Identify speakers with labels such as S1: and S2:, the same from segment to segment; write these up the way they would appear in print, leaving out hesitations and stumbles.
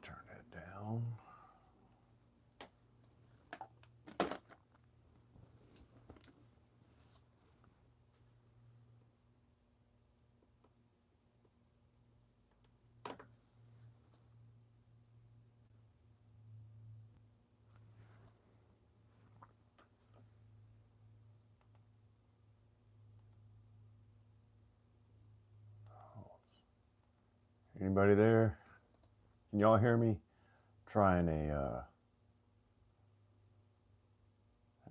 S1: Turn that down. Anybody there? Can y'all hear me? Trying an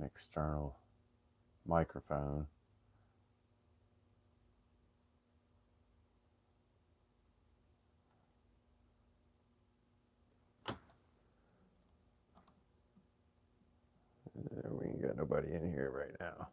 S1: external microphone. We ain't got nobody in here right now.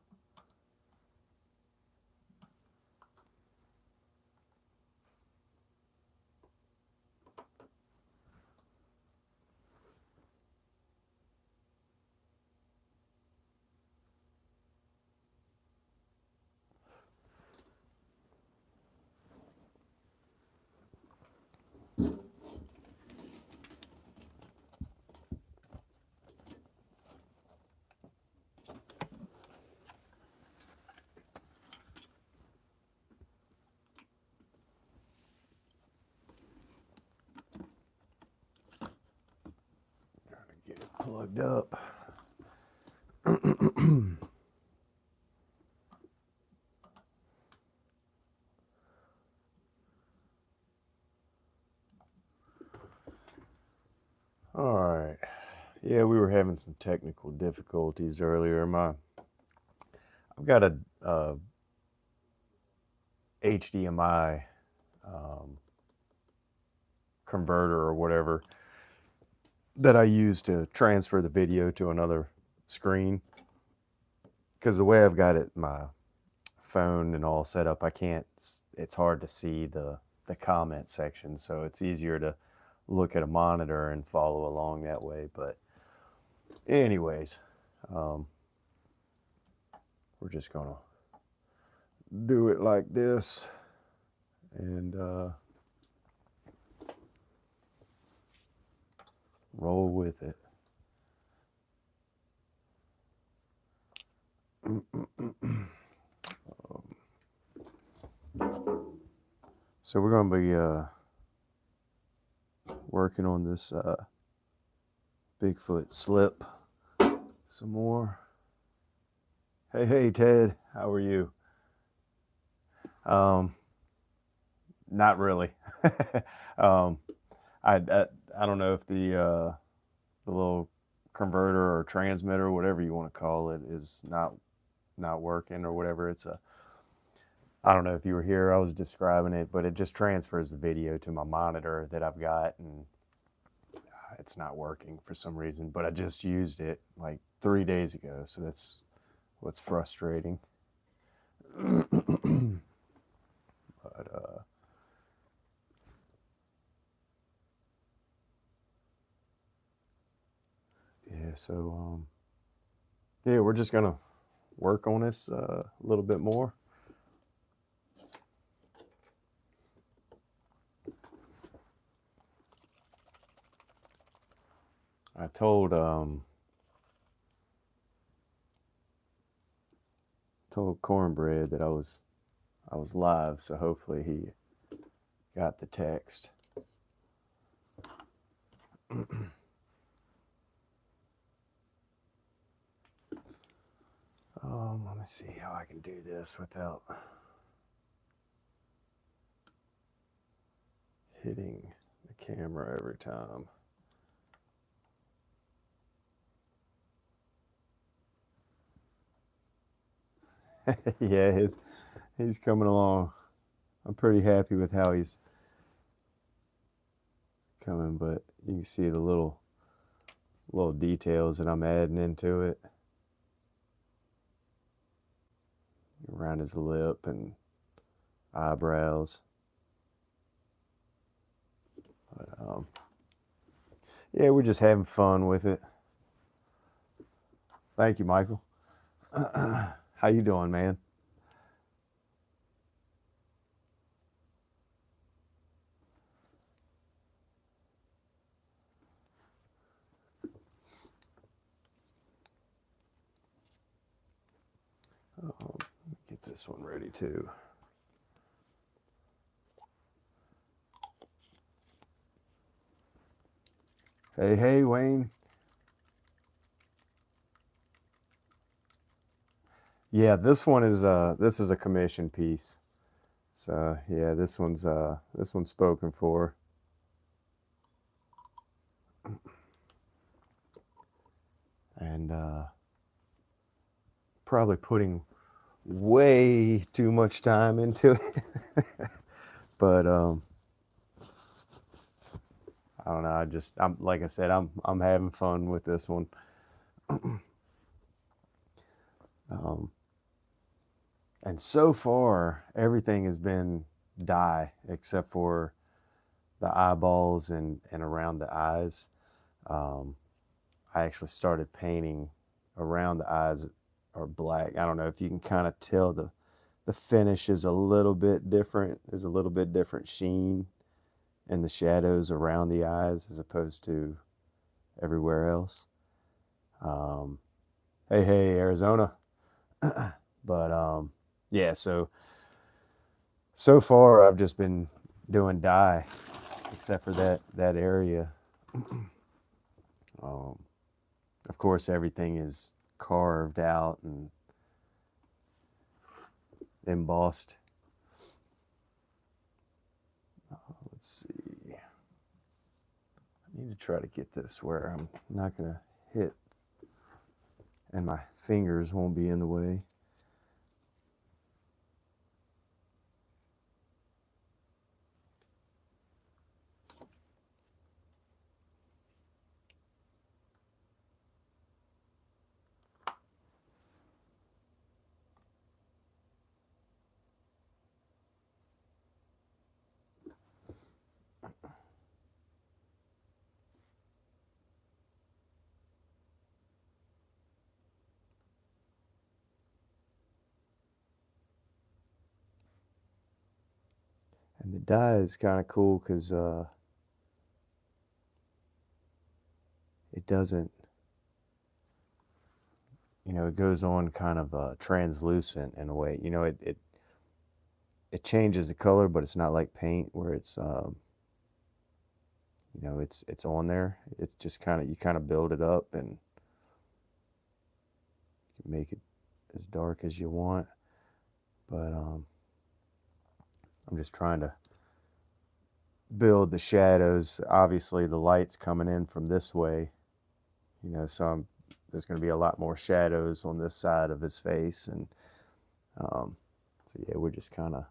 S1: Trying to get it plugged up. All right. Yeah, we were having some technical difficulties earlier. I've got a HDMI converter or whatever that I use to transfer the video to another screen. Because the way I've got it, my phone and all set up, it's hard to see the comment section, so it's easier to look at a monitor and follow along that way. But anyways, we're just gonna do it like this and roll with it. So we're going to be working on this Bigfoot slip some more. Hey, Ted, how are you? Not really. I don't know if the little converter or transmitter or whatever you want to call it is not working or whatever. I don't know if you were here, I was describing it, but it just transfers the video to my monitor that I've got, and it's not working for some reason. But I just used it like 3 days ago, so that's what's frustrating. But yeah, so yeah, we're just gonna work on this a little bit more. I told Cornbread that I was live, so hopefully he got the text. Let me see how I can do this without hitting the camera every time. Yeah, he's coming along. I'm pretty happy with how he's coming, but you can see the little details that I'm adding into it around his lip and eyebrows. But yeah, we're just having fun with it. Thank you, Michael. How you doing, man? this one ready too. Hey, Wayne. Yeah, this is a commission piece. So yeah, this one's spoken for. And probably putting way too much time into it. But I don't know. I'm like I said, I'm having fun with this one. And so far, everything has been dye except for the eyeballs and around the eyes. I actually started painting around the eyes are black. I don't know if you can kind of tell the finish is a little bit different. There's a little bit different sheen in the shadows around the eyes as opposed to everywhere else. Hey, Arizona. But yeah, so far I've just been doing dye, except for that area. Of course, everything is carved out and embossed. Let's see. I need to try to get this where I'm not gonna hit, and my fingers won't be in the way. And the dye is kind of cool because it doesn't, it goes on kind of translucent in a way. It changes the color, but it's not like paint where it's on there. It just you kind of build it up and make it as dark as you want. But I'm just trying to build the shadows. Obviously, the light's coming in from this way, so there's going to be a lot more shadows on this side of his face, and so yeah, we're just kind of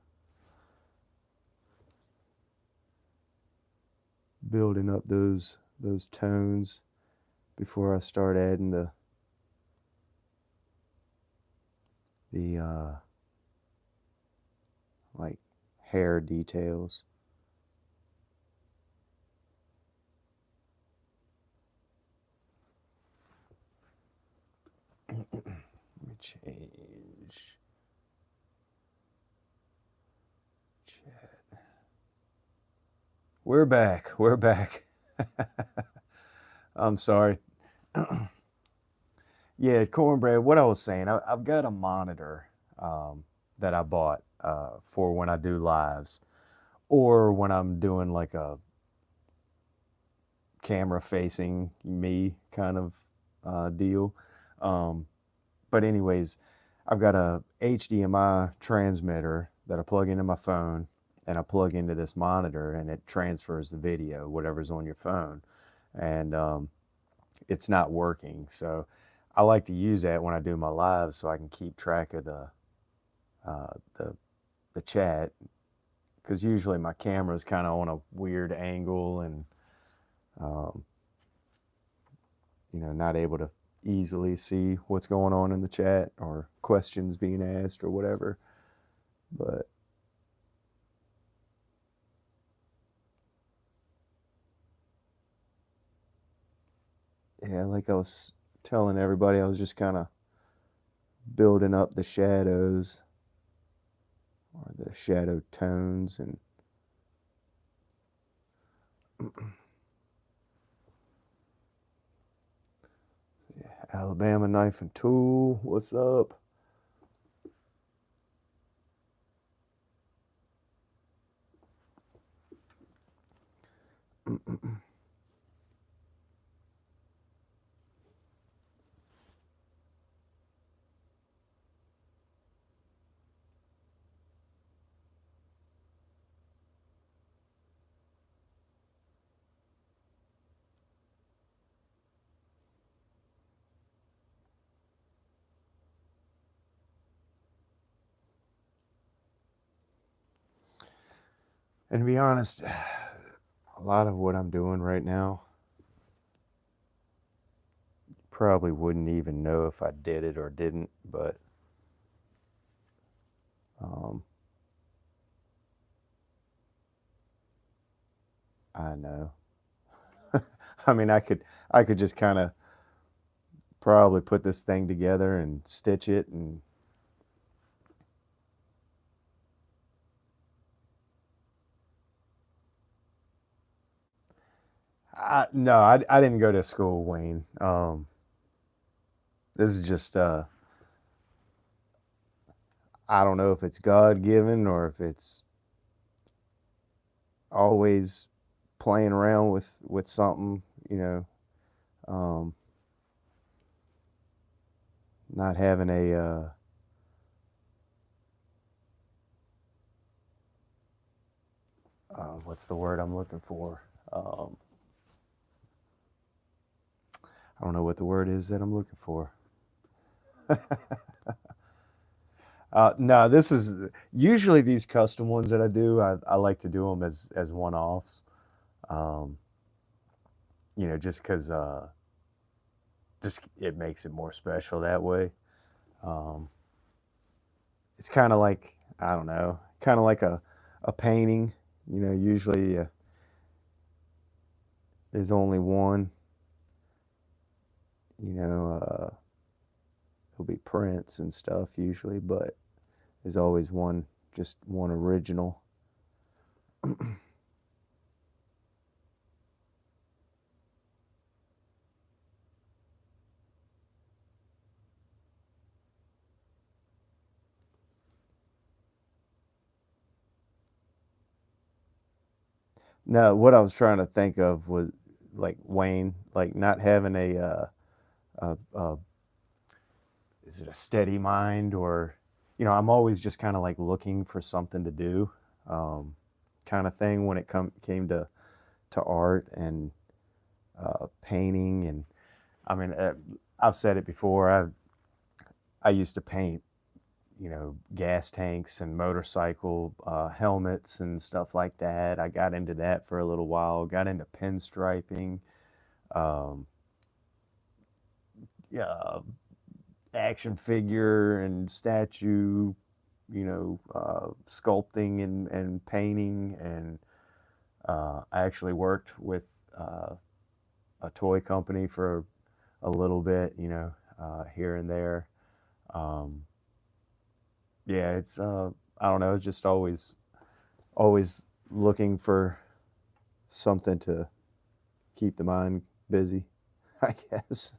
S1: building up those tones before I start adding the like hair details. Let me change chat. We're back. I'm sorry. Yeah, cornbread. What I was saying, I've got a monitor that I bought for when I do lives or when I'm doing like a camera facing me kind of deal. But anyways, I've got a HDMI transmitter that I plug into my phone and I plug into this monitor and it transfers the video, whatever's on your phone. And it's not working. So I like to use that when I do my lives so I can keep track of the chat, because usually my camera is kind of on a weird angle and not able to easily see what's going on in the chat or questions being asked or whatever. But yeah, like I was telling everybody, I was just kind of building up the shadows or the shadow tones and yeah, Alabama Knife and Tool, what's up? And to be honest, a lot of what I'm doing right now probably wouldn't even know if I did it or didn't, but um, I know. I mean, I could just kind of probably put this thing together and stitch it, and no, I didn't go to school, Wayne. This is just I don't know if it's God given or if it's always playing around with something, you know, um, not having a what's the word I'm looking for? Um, I don't know what the word is that I'm looking for. No, this is usually these custom ones that I do. I like to do them as one offs. Um, just because just it makes it more special that way. Um, it's kind of like I don't know, kind of like a painting. Usually there's only one. You know, there'll be prints and stuff usually, but there's always one, just one original. No, what I was trying to think of was like Wayne, like not having a is it a steady mind, or I'm always just kind of like looking for something to do, um, kind of thing when it came to art and painting. And I mean, I've said it before. I used to paint, gas tanks and motorcycle helmets and stuff like that. I got into that for a little while. Got into pinstriping, um, yeah, action figure and statue, sculpting and painting. And I actually worked with uh, a toy company for a little bit, here and there. Um, yeah, it's I don't know, it's just always looking for something to keep the mind busy, I guess.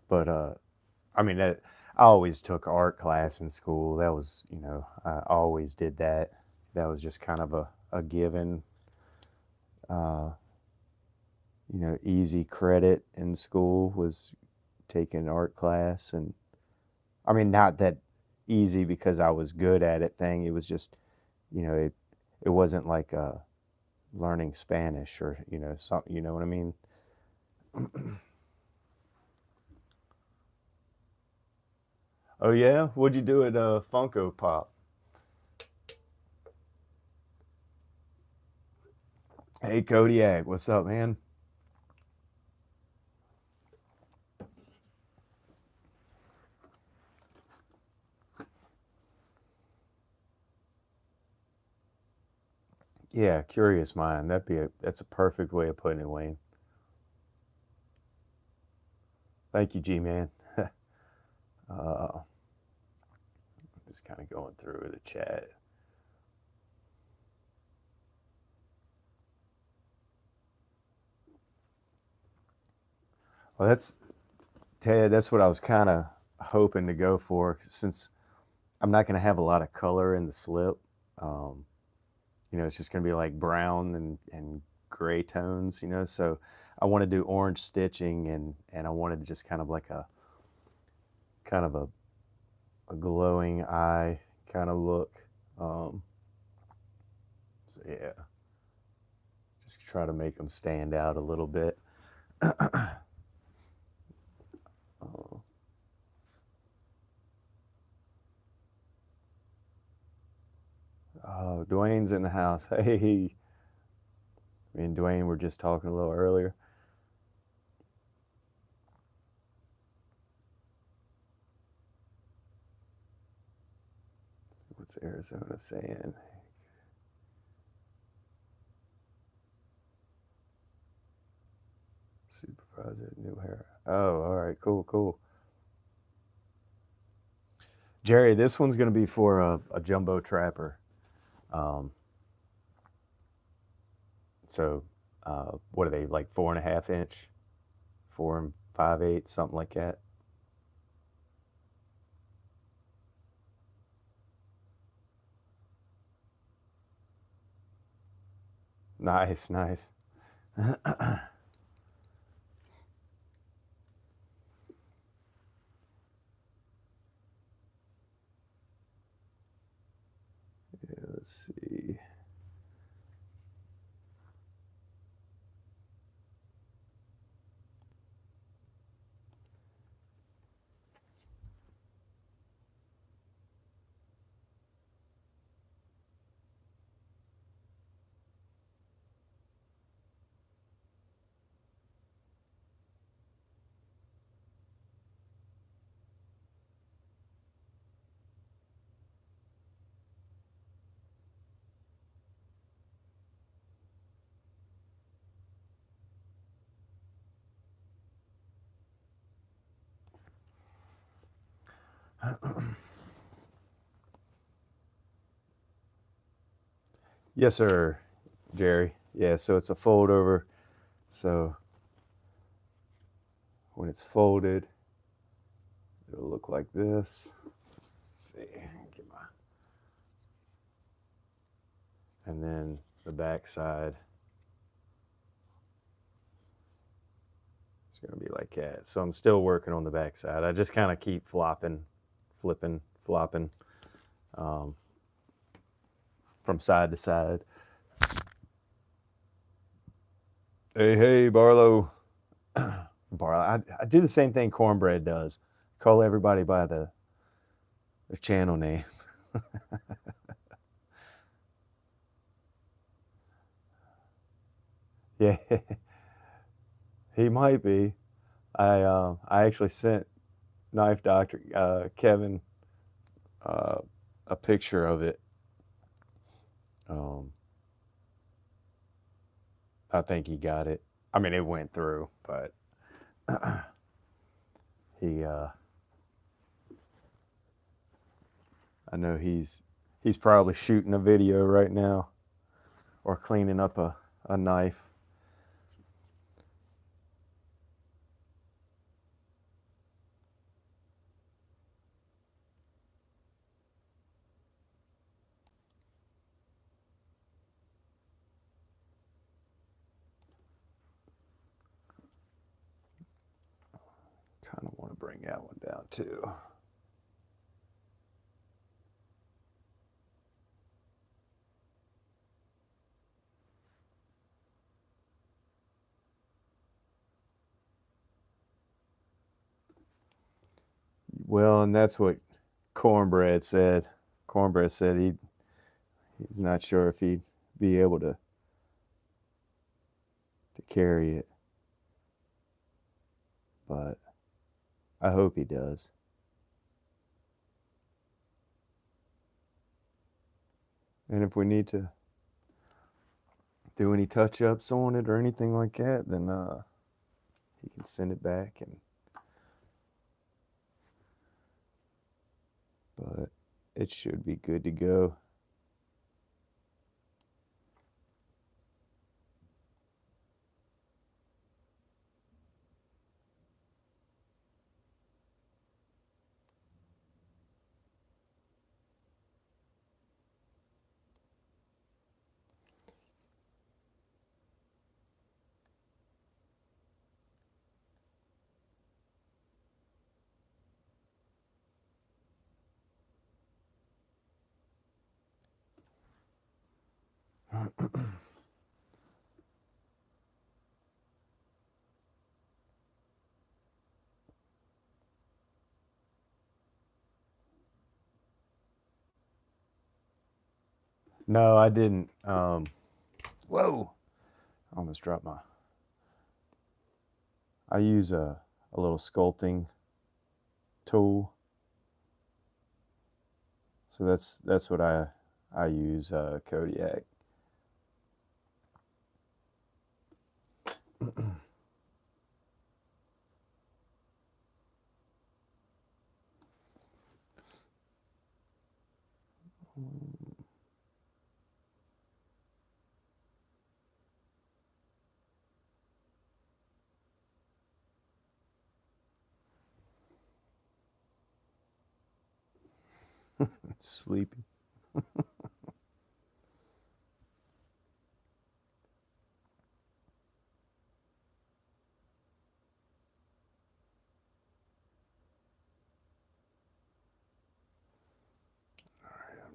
S1: But I mean, I always took art class in school. That was, I always did that. That was just kind of a given, uh, easy credit in school was taking art class. And I mean, not that easy because I was good at it thing. It was just, it wasn't like learning Spanish or, something, you know what I mean? Oh yeah, what'd you do at Funko Pop? Hey Kodiak, what's up, man? Yeah, curious mind. That's a perfect way of putting it, Wayne. Thank you, G man. uh, just kind of going through the chat. Well, that's Ted. That's what I was kind of hoping to go for, since I'm not going to have a lot of color in the slip. Um, it's just going to be like brown and gray tones, you know, so I want to do orange stitching, and I wanted just kind of like a glowing eye kind of look. So yeah, just try to make them stand out a little bit. Oh, Dwayne's in the house. Hey, me and Dwayne were just talking a little earlier. What's Arizona saying? Supervisor, new hair. Oh, all right, cool. Jerry, this one's going to be for a jumbo trapper. So, what are they, like 4.5 inch, 4 5/8, something like that? Nice. Yeah, let's see. Yes, sir, Jerry. Yeah, so it's a fold over. So when it's folded, it'll look like this. Let's see, get my, and then the back side is going to be like that. So I'm still working on the back side. I just kind of keep flopping, flipping, flopping from side to side. Hey, Barlow. Barlow. I do the same thing Cornbread does. Call everybody by their channel name. Yeah, he might be. I actually sent Knife Doctor Kevin a picture of it. I think he got it. I mean, it went through, but he I know he's probably shooting a video right now or cleaning up a knife. Kind of want to bring that one down too. Well, and that's what Cornbread said. Cornbread said he's not sure if he'd be able to carry it, but I hope he does. And if we need to do any touch ups on it or anything like that, then he can send it back, but it should be good to go. No, I didn't. Whoa! I almost dropped my. I use a little sculpting tool, so that's what I use, Kodiak. Sleepy. I'm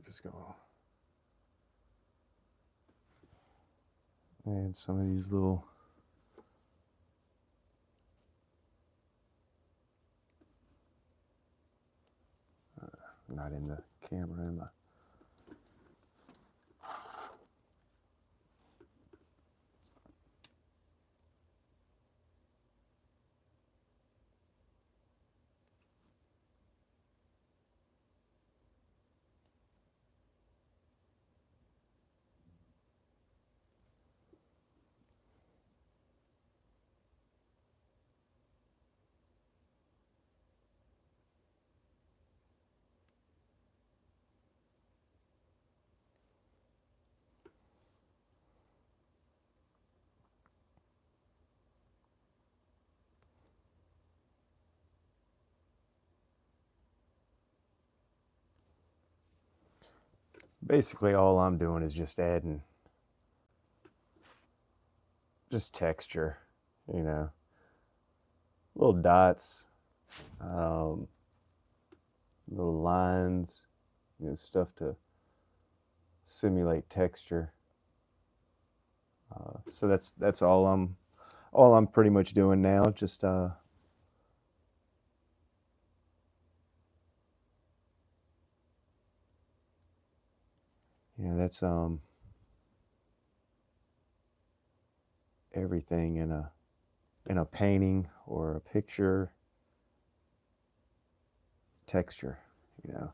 S1: just gonna add some of these little. Not in the camera, am I? Basically, all I'm doing is just adding just texture, you know, little dots, um, little lines, stuff to simulate texture. So that's all I'm pretty much doing now. Just that's everything in a painting or a picture. Texture, you know.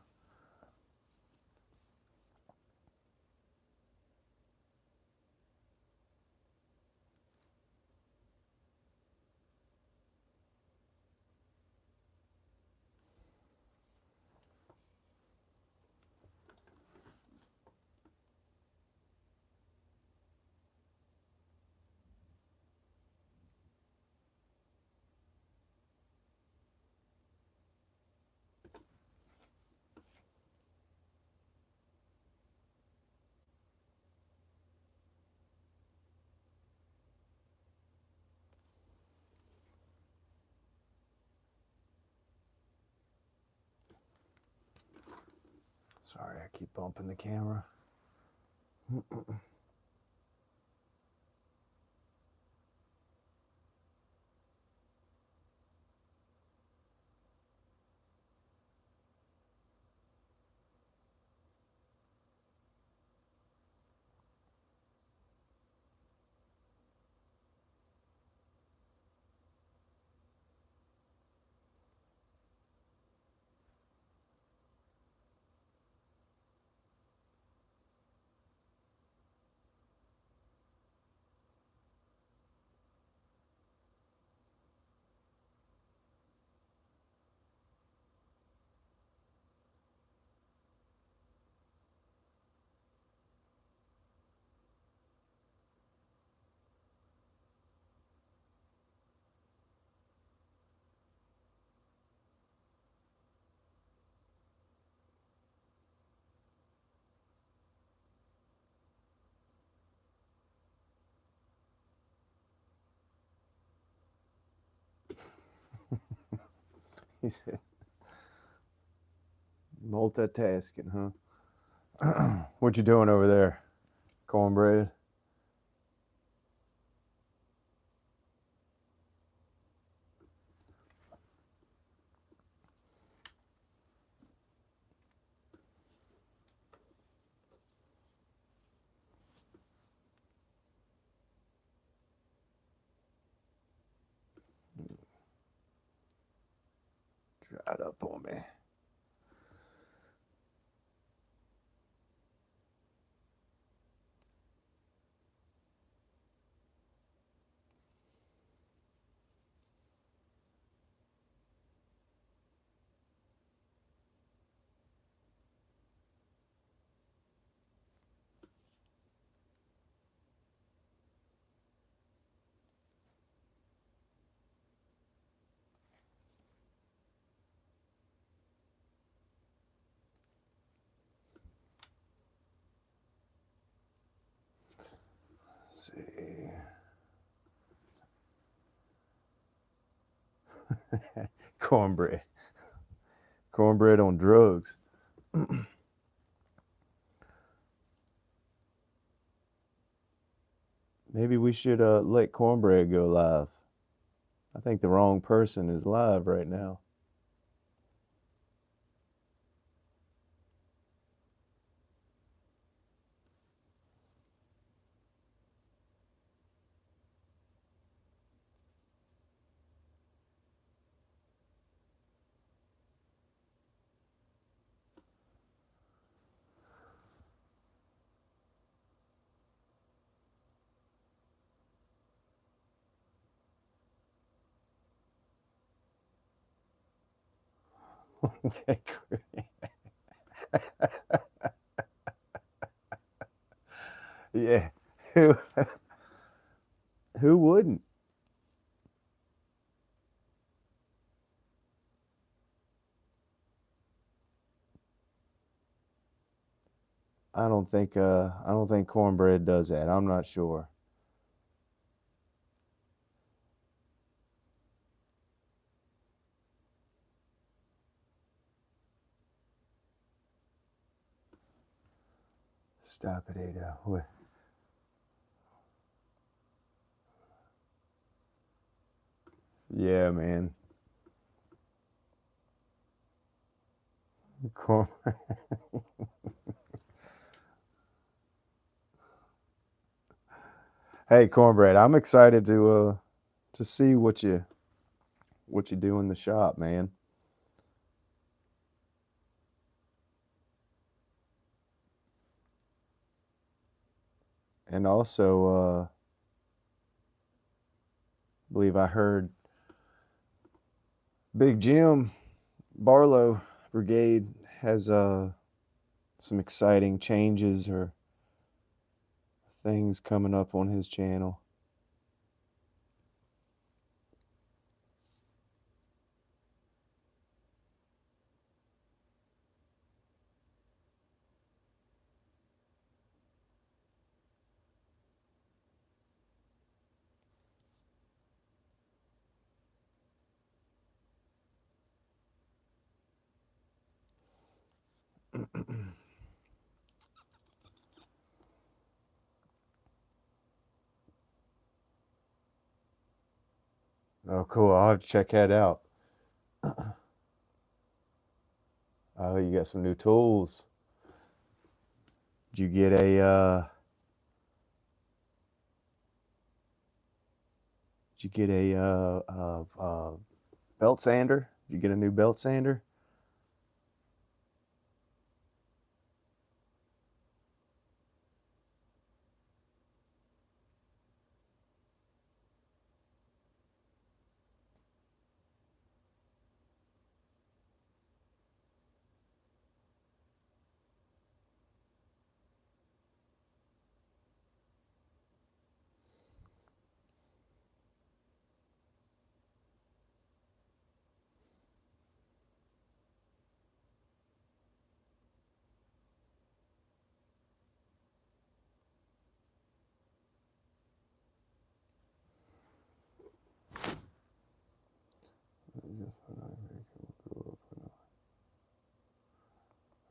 S1: Sorry, I keep bumping the camera. He said, multitasking, huh? What you doing over there? Cornbread. Dried up on me. Let's see. Cornbread. Cornbread on drugs. Maybe we should let Cornbread go live. I think the wrong person is live right now. Yeah. Who wouldn't? I don't think Cornbread does that. I'm not sure. Stop it, Ada. What? Yeah, man. Cornbread. Hey, Cornbread, I'm excited to see what you do in the shop, man. And also, I believe I heard Big Jim Barlow Brigade has some exciting changes or things coming up on his channel. Oh, cool. I'll have to check that out. Oh, you got some new tools. Did you get belt sander? Did you get a new belt sander?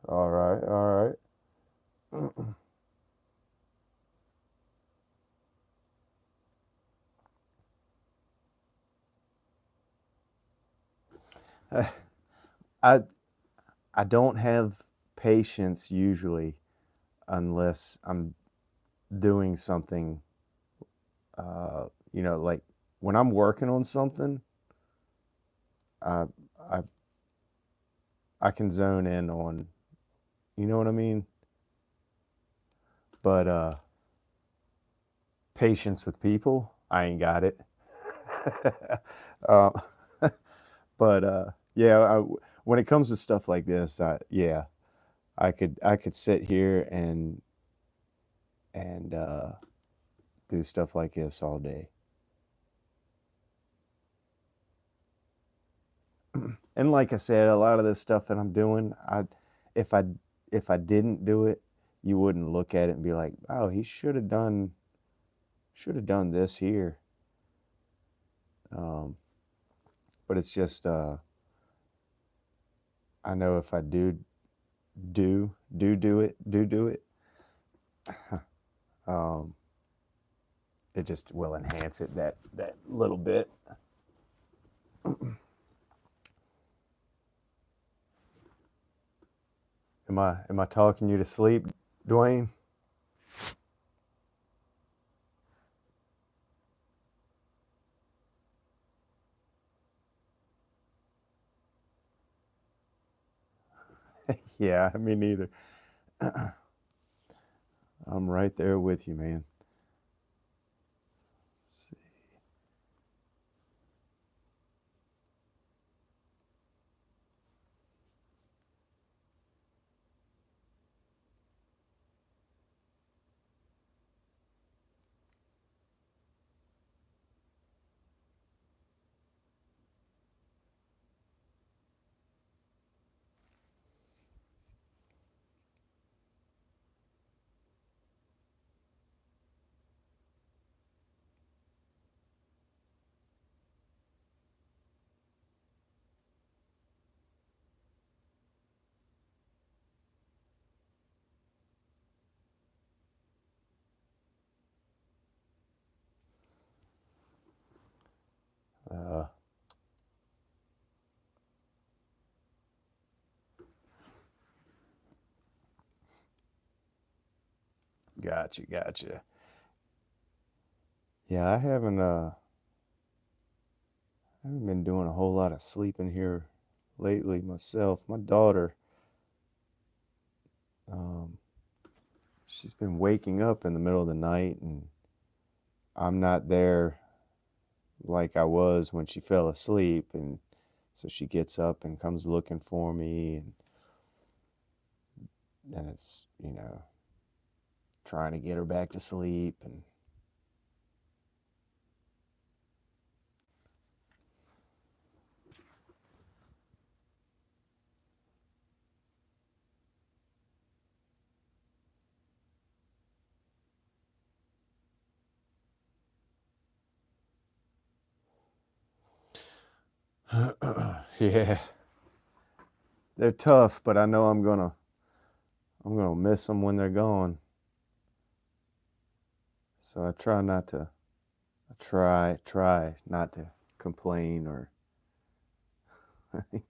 S1: All right, all right. I I don't have patience usually unless I'm doing something. Like when I'm working on something, I I I can zone in on, you know what I mean. But patience with people, I ain't got it. uh, but yeah, when it comes to stuff like this, yeah, I could sit here and do stuff like this all day. And like I said, a lot of this stuff that I'm doing, if I if I didn't do it, you wouldn't look at it and be like, "Oh, he should have done this here." Um, but it's just I know if I do it, um, it just will enhance it that little bit. Am I talking you to sleep, Dwayne? Yeah, me neither. I'm right there with you, man. Uh, gotcha. Yeah, I haven't been doing a whole lot of sleeping here lately myself. My daughter, um, she's been waking up in the middle of the night, and I'm not there like I was when she fell asleep, and so she gets up and comes looking for me, and then it's trying to get her back to sleep, and yeah, they're tough, but I know I'm gonna miss them when they're gone. So I try not to complain or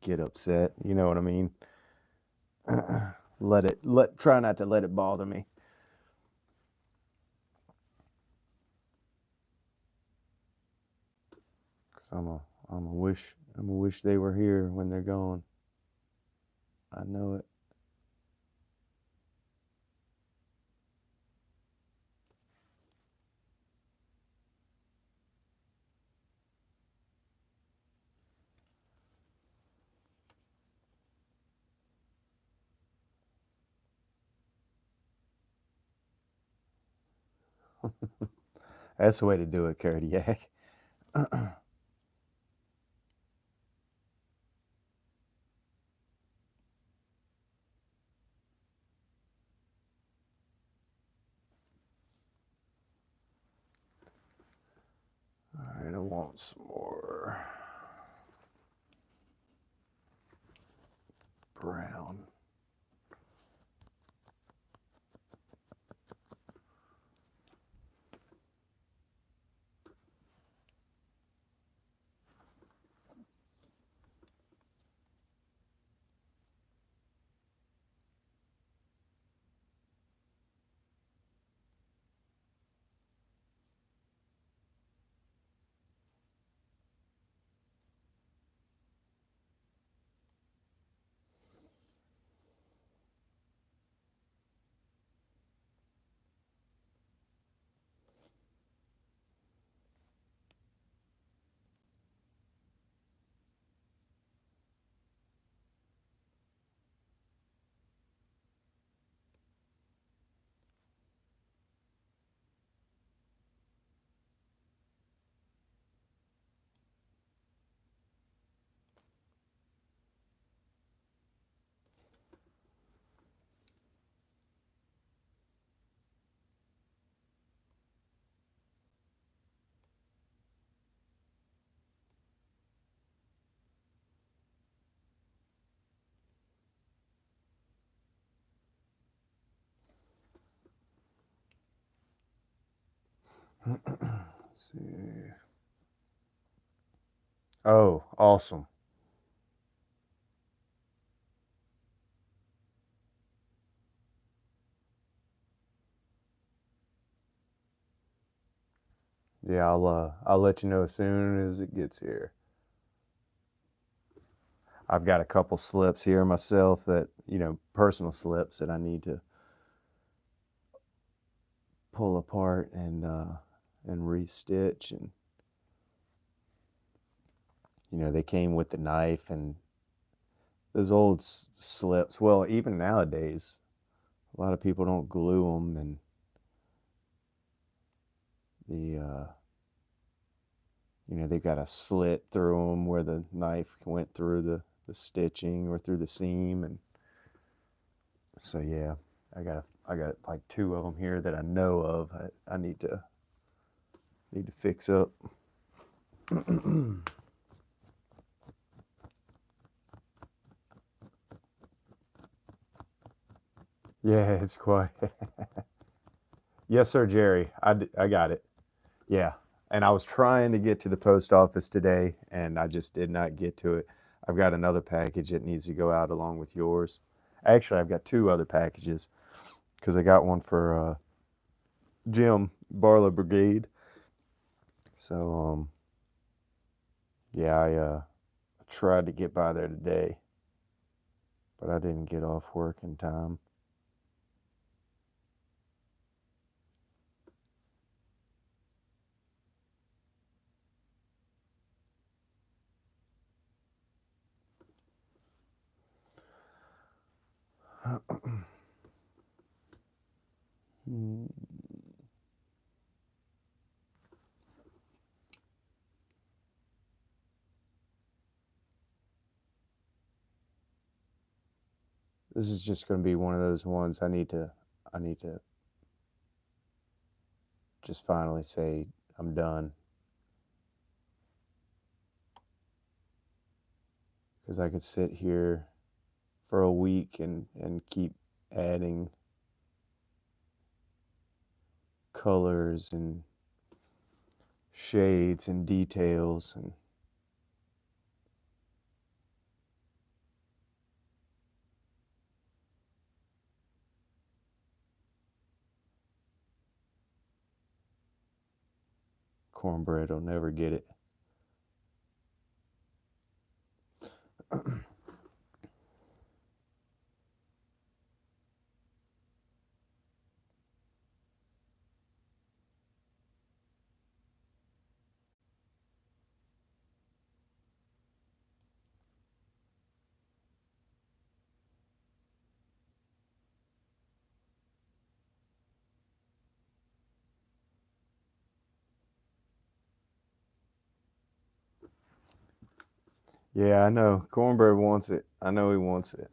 S1: get upset. You know what I mean? Try not to let it bother me. Cause I'm a wish they were here when they're gone. I know it. That's the way to do it, Cardiac. All right, I want some more brown. Let's see. Oh, awesome. Yeah, I'll let you know as soon as it gets here. I've got a couple slips here myself that, personal slips that I need to pull apart and restitch, and they came with the knife, and those old slips, well, even nowadays a lot of people don't glue them, and the they've got a slit through them where the knife went through the stitching or through the seam, and so yeah, I got like two of them here that I know of. I need to fix up. Yeah, it's quite. Yes, sir, Jerry. I got it. Yeah. And I was trying to get to the post office today, and I just did not get to it. I've got another package that needs to go out along with yours. Actually, I've got two other packages because I got one for Jim Barlow Brigade. So, yeah, I tried to get by there today, but I didn't get off work in time. This is just going to be one of those ones I need to just finally say I'm done, because I could sit here for a week and keep adding colors and shades and details, and Cornbread will never get it. Yeah, I know. Cornbread wants it. I know he wants it.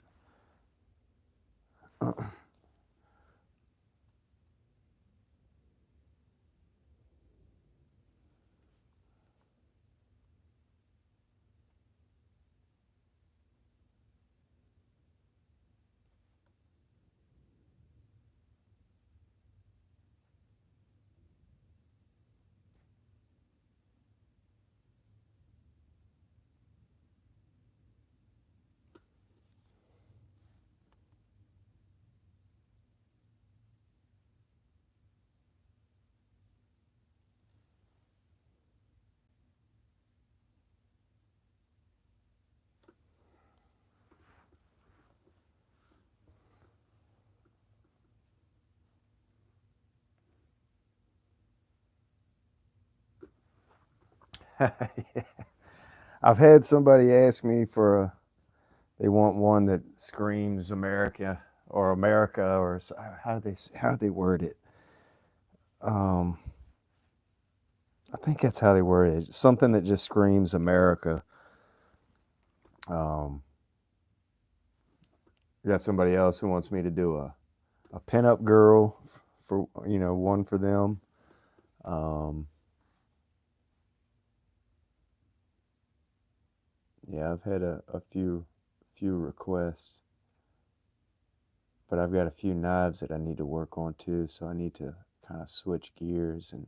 S1: I've had somebody ask me for they want one that screams America or America, or how do they word it? Um, I think that's how they word it. Something that just screams America. Um, I got somebody else who wants me to do a pinup girl for one for them. Um, yeah, I've had a few requests, but I've got a few knives that I need to work on too, so I need to kind of switch gears and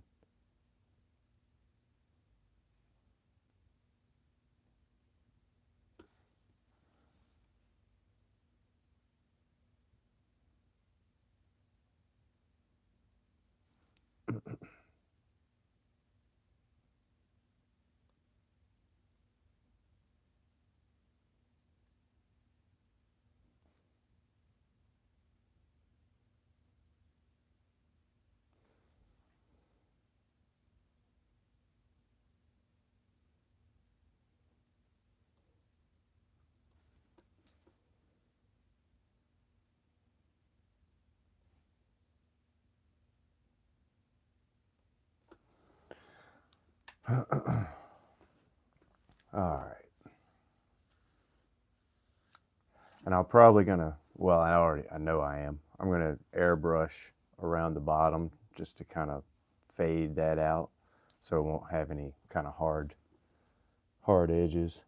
S1: All right. And I'm probably gonna, well, I know I am. I'm gonna airbrush around the bottom just to kind of fade that out so it won't have any kind of hard edges.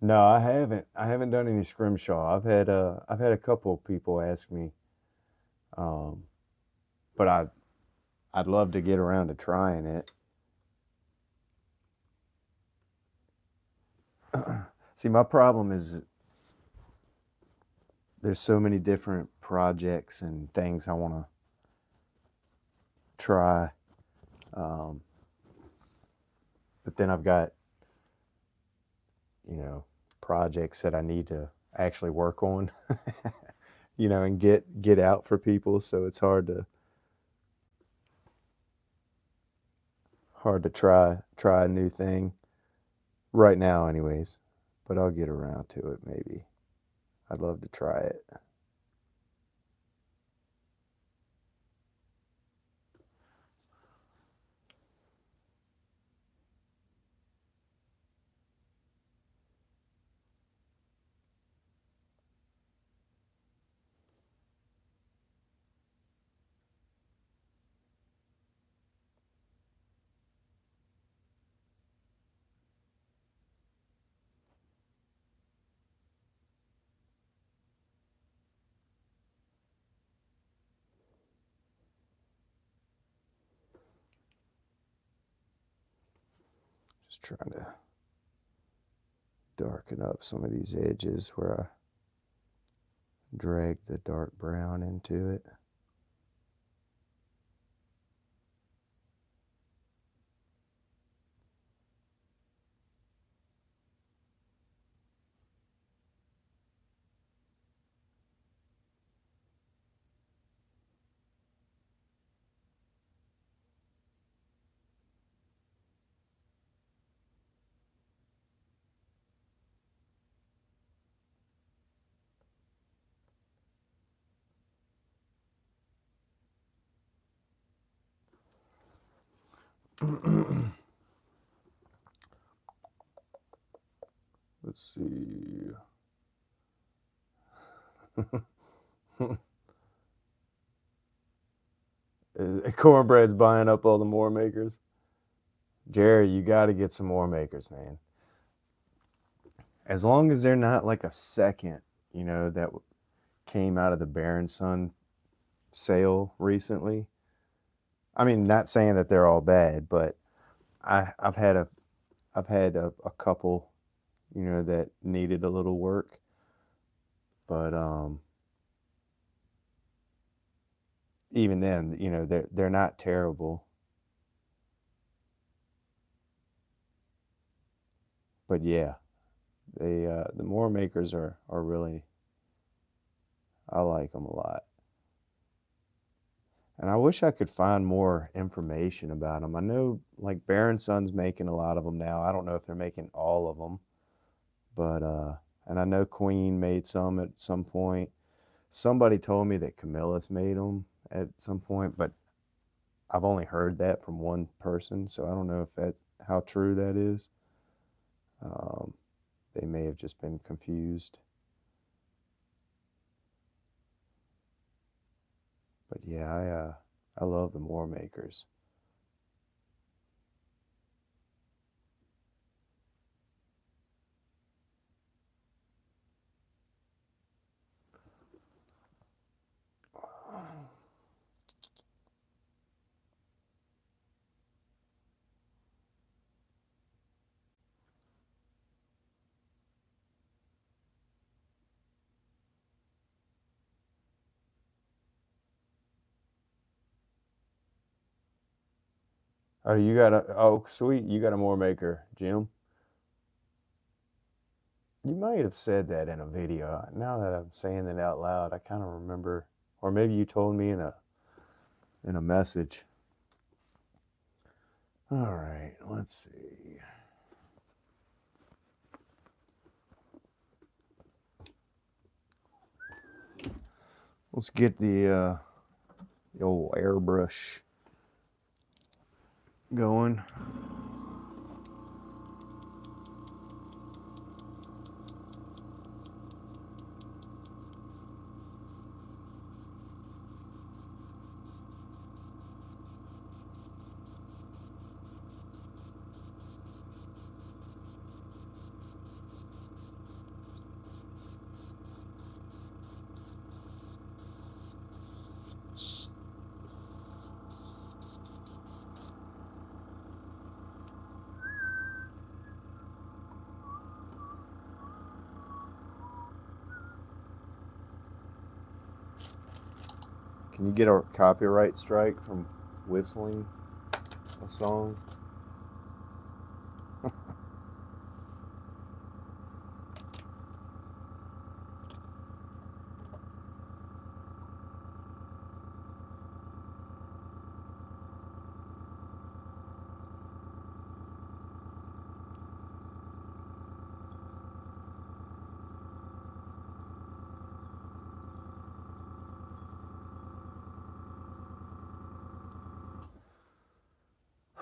S1: No, I haven't. I haven't done any scrimshaw. I've had a couple of people ask me, um, but I'd love to get around to trying it. See, my problem is there's so many different projects and things I want to try, um, but then I've got, you know, projects that I need to actually work on, you know, and get out for people. So it's hard to try a new thing right now, anyways. But I'll get around to it maybe. I'd love to try it. Just trying to darken up some of these edges where I drag the dark brown into it. Let's see. Cornbread's buying up all the more makers. Jerry, you got to get some more makers, man. As long as they're not like a second, you know, that came out of the Baron Sun sale recently. I mean, not saying that they're all bad, but I've had a couple, you know, that needed a little work, but even then, you know, they're not terrible. But yeah, the more makers are really, I like them a lot. And I wish I could find more information about them. I know like Baron Sun's making a lot of them now. I don't know if they're making all of them, but and I know Queen made some at some point. Somebody told me that Camillus made them at some point, but I've only heard that from one person, so I don't know if that's how true that is. Um, they may have just been confused. But yeah, I love the more makers. Oh, you got a, oh, sweet. You got a more maker, Jim. You might have said that in a video. Now that I'm saying it out loud, I kind of remember, or maybe you told me in a message. All right, let's see. Let's get the old airbrush going. Can you get a copyright strike from whistling a song?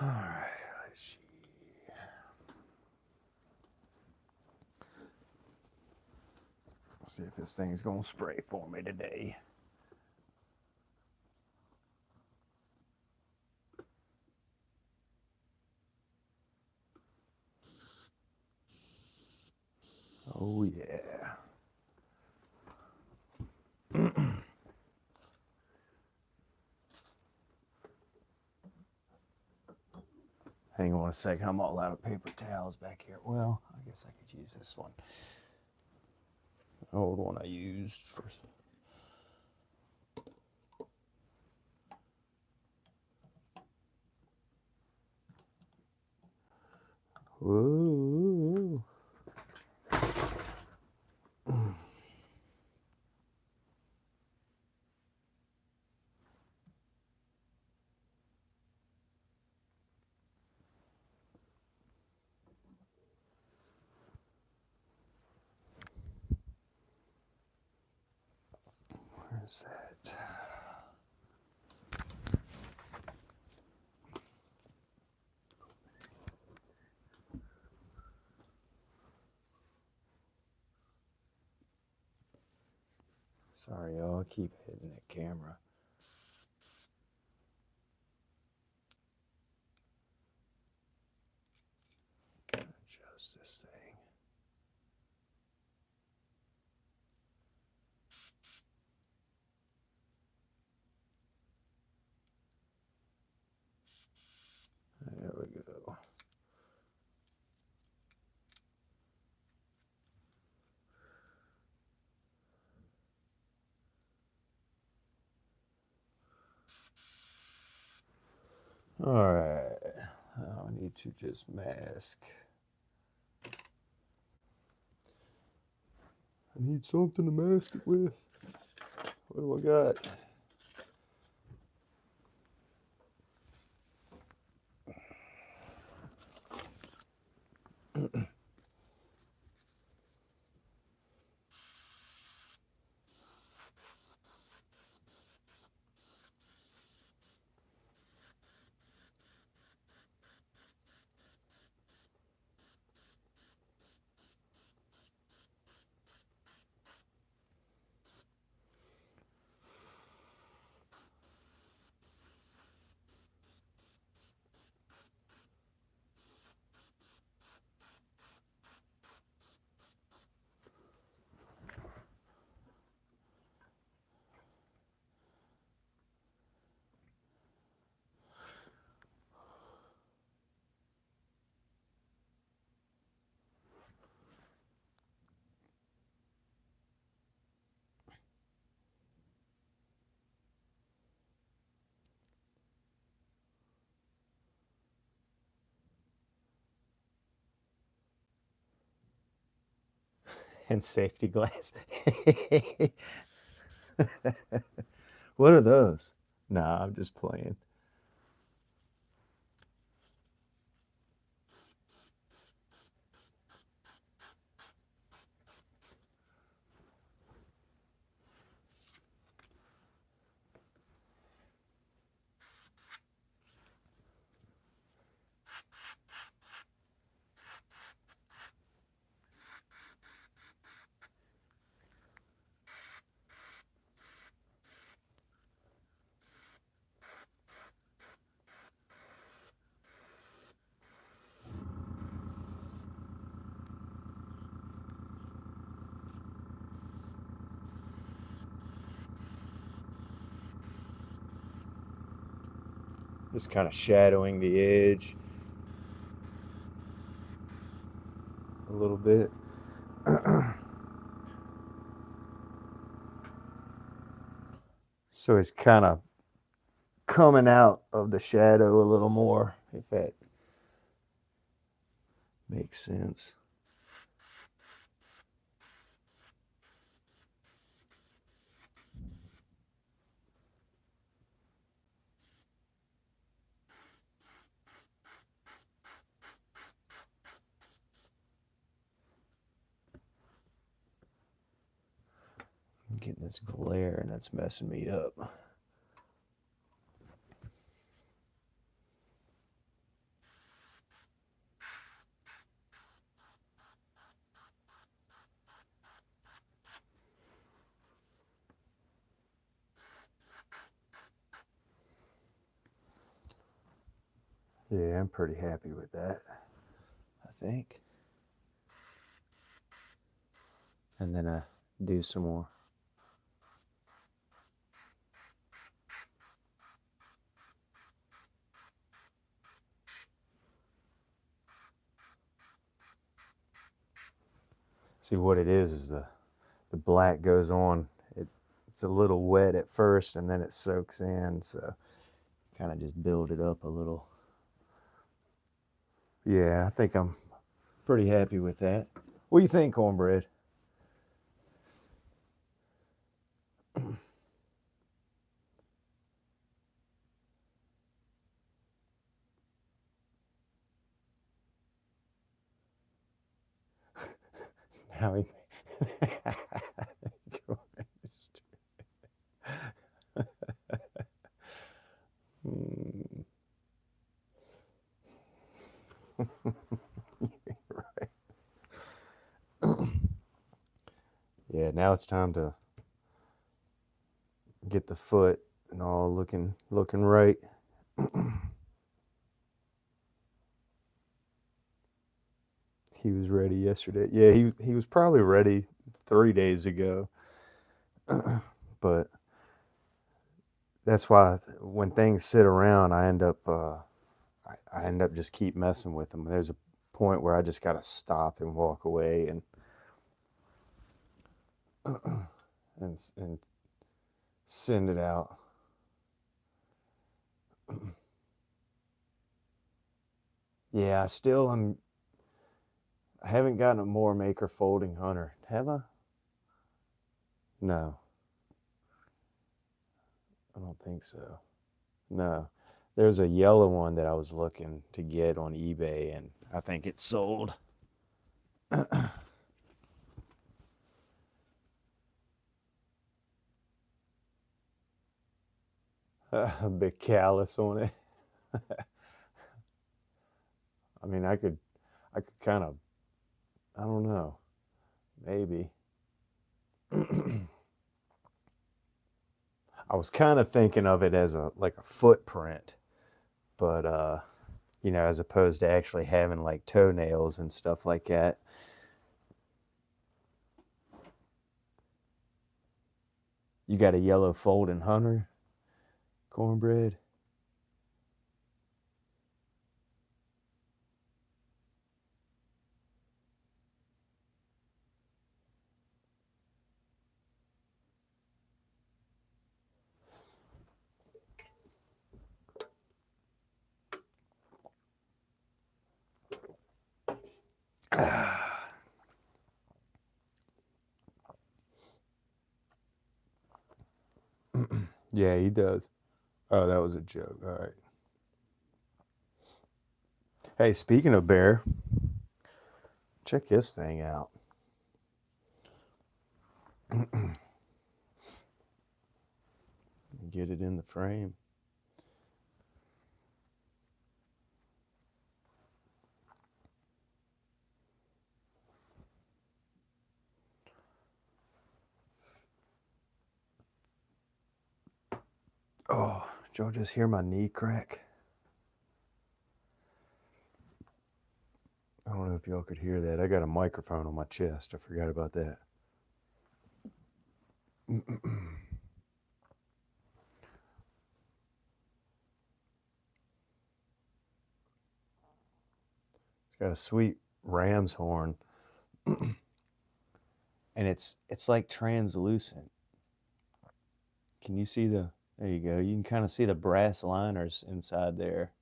S1: All right, let's see. Let's see if this thing's gonna spray for me today. Oh yeah. Hang on a second, I'm all out of paper towels back here. Well, I guess I could use this one. The old one I used for. Whoa. Where's that? Sorry, y'all. I keep hitting that camera. Adjust this thing. There we go. All right. Now I need to just mask. I need something to mask it with. What do I got? And safety glass. What are those? Nah, I'm just playing. Just kind of shadowing the edge a little bit. So it's kind of coming out of the shadow a little more, if that makes sense. I'm getting this glare and that's messing me up. Yeah, I'm pretty happy with that, I think. And then do some more. See, what it is the black goes on. It's a little wet at first and then it soaks in, so kind of just build it up a little. Yeah, I think I'm pretty happy with that. What do you think, Cornbread? Now he... Right. Yeah, now it's time to get the foot and all looking right. He was ready yesterday. Yeah, he was probably ready 3 days ago. But that's why when things sit around, I end up just keep messing with them. There's a point where I just gotta stop and walk away and and send it out. Yeah, I haven't gotten a more maker folding hunter. Have I? No, I don't think so. No. There's a yellow one that I was looking to get on eBay and I think it's sold. A big callus on it. I mean, I could kind of, I don't know, maybe. I was kind of thinking of it as like a footprint, but as opposed to actually having like toenails and stuff like that. You got a yellow folding hunter, Cornbread? Yeah, he does. Oh, that was a joke. All right. Hey, speaking of bear, check this thing out. Get it in the frame. Oh, did y'all just hear my knee crack? I don't know if y'all could hear that. I got a microphone on my chest. I forgot about that. It's got a sweet ram's horn, and it's like translucent. Can you see the? There you go. You can kind of see the brass liners inside there.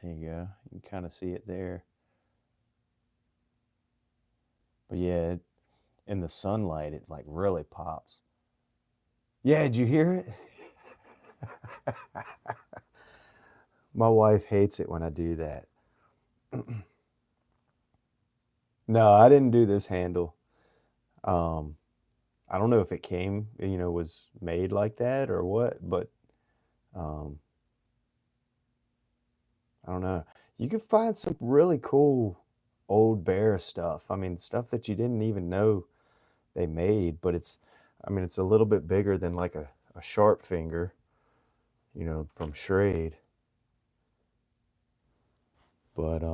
S1: There you go. You can kind of see it there. But yeah, in the sunlight, it like really pops. Yeah, did you hear it? My wife hates it when I do that. No, I didn't do this handle. Um, I don't know if it came, was made like that or what, but um, I don't know. You can find some really cool old bear stuff. I mean, stuff that you didn't even know they made, but it's a little bit bigger than like a sharp finger, from Schrade. But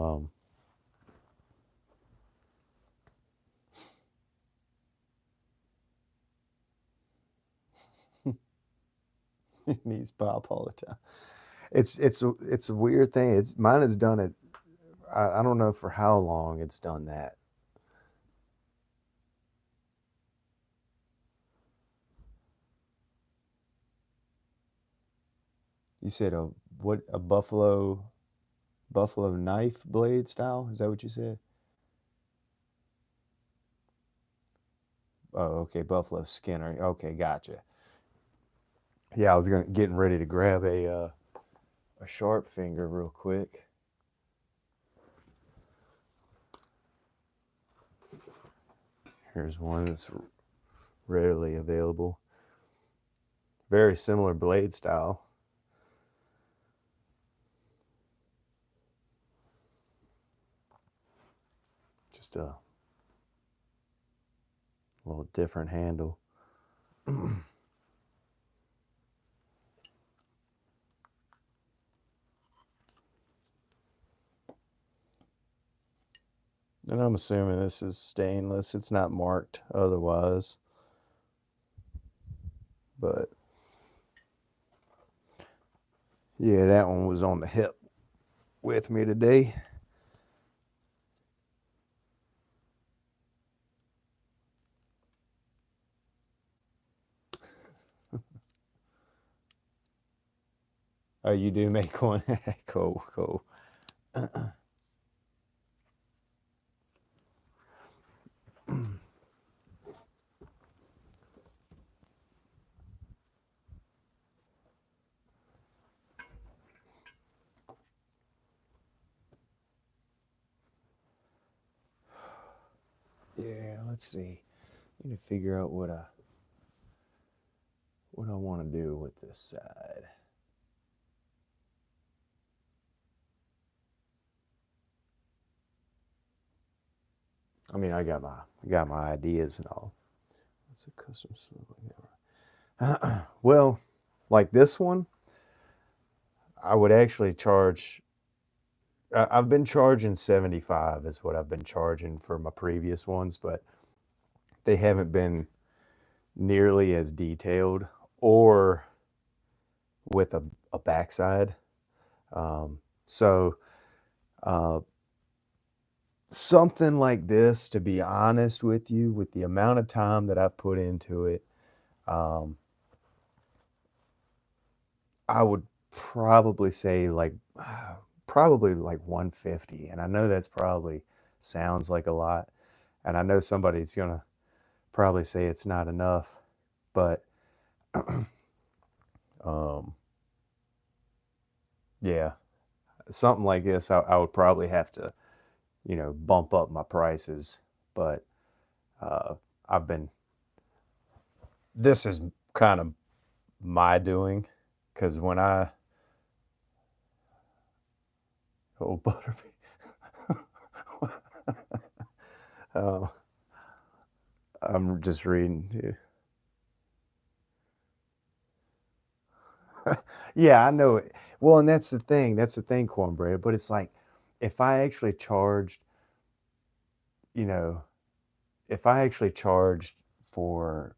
S1: it needs pop all the time. It's a weird thing. It's mine has done it. I don't know for how long it's done that. You said a buffalo knife blade style? Is that what you said? Oh, okay, buffalo skinner. Okay, gotcha. Yeah, I was getting ready to grab a sharp finger real quick. Here's one that's rarely available. Very similar blade style. Just a little different handle. And I'm assuming this is stainless. It's not marked otherwise. But yeah, that one was on the hip with me today. Oh, you do make one? Cool, cool. Yeah, let's see. I need to figure out what I want to do with this side. I mean, I got my ideas and all. It's a custom slip. Well, like this one, I would actually charge. I've been charging 75 is what I've been charging for my previous ones, but they haven't been nearly as detailed or with a backside. So uh, something like this, to be honest with you, with the amount of time that I've put into it, um, I would probably say like probably like 150. And I know that's probably sounds like a lot. And I know somebody's gonna probably say it's not enough, but um, yeah, something like this, I would probably have to, bump up my prices. But uh, I've been, this is kind of my doing, because when I, oh, Butterbean, uh, I'm just reading here. Yeah, I know it. Well, and that's the thing, Cornbread. But it's like, if I actually charged, you know, if I actually charged for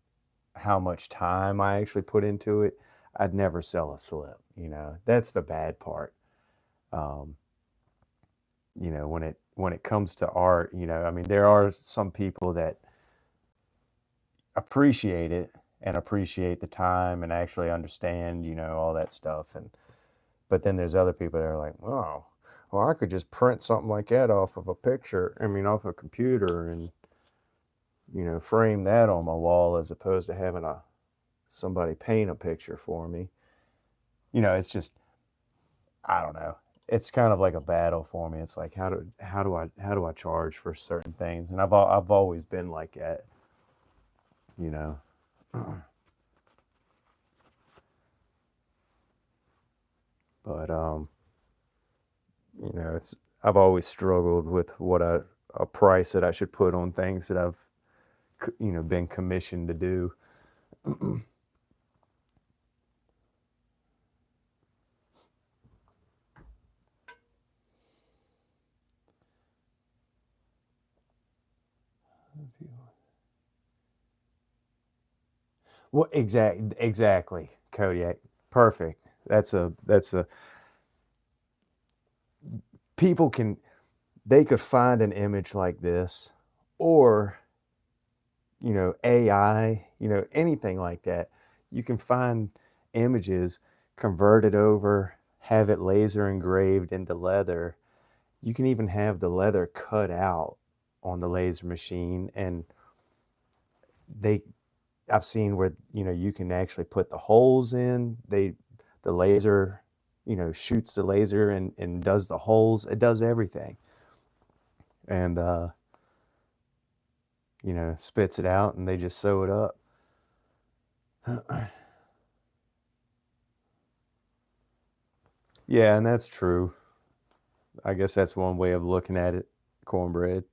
S1: how much time I actually put into it, I'd never sell a slip. That's the bad part. Um, when it comes to art, I mean, there are some people that appreciate it and appreciate the time and actually understand, all that stuff. But then there's other people that are like, oh, well, I could just print something like that off of a picture, I mean, off a computer, and, frame that on my wall as opposed to having somebody paint a picture for me. It's just, I don't know. It's kind of like a battle for me. It's like, how do I charge for certain things? And I've always been like that, you know. But it's I've always struggled with what a price that I should put on things that I've been commissioned to do. Well, exactly, Kodiak. Perfect. That's a people can they could find an image like this, or AI, anything like that. You can find images, convert it over, have it laser engraved into leather. You can even have the leather cut out on the laser machine, and they I've seen where you can actually put the holes in. The laser, shoots the laser and does the holes. It does everything, and spits it out, and they just sew it up. Yeah, and that's true. I guess that's one way of looking at it, Cornbread.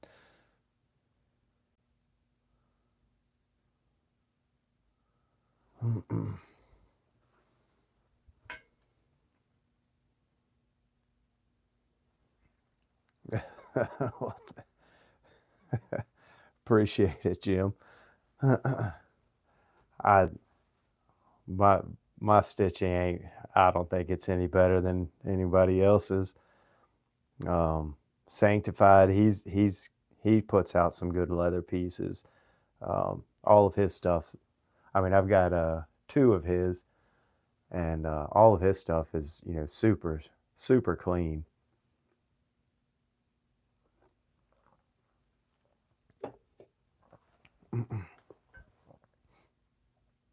S1: Well, appreciate it, Jim. I my my stitching ain't. I don't think it's any better than anybody else's. Um, Sanctified, he puts out some good leather pieces. All of his stuff. I mean, I've got two of his, and all of his stuff is super super clean.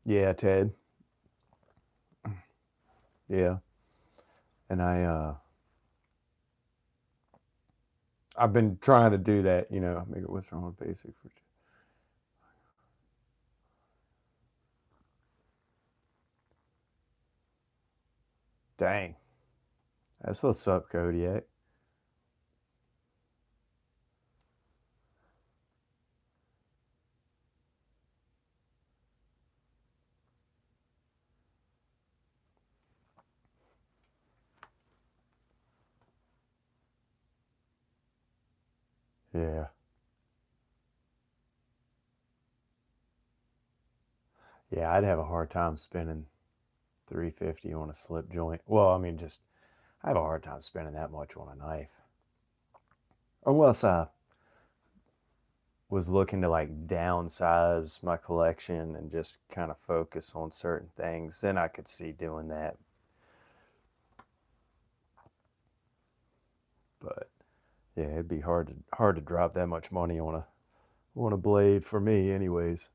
S1: Yeah, Ted. Yeah, and I've been trying to do that. Make it what's wrong with basic for. Dang, that's what's up, Kodiak. Yeah, yeah, I'd have a hard time spending 350 on a slip joint. Well, I mean, just I have a hard time spending that much on a knife, unless I was looking to like downsize my collection and just kind of focus on certain things. Then I could see doing that. But yeah, it'd be hard to drop that much money on a blade for me, anyways.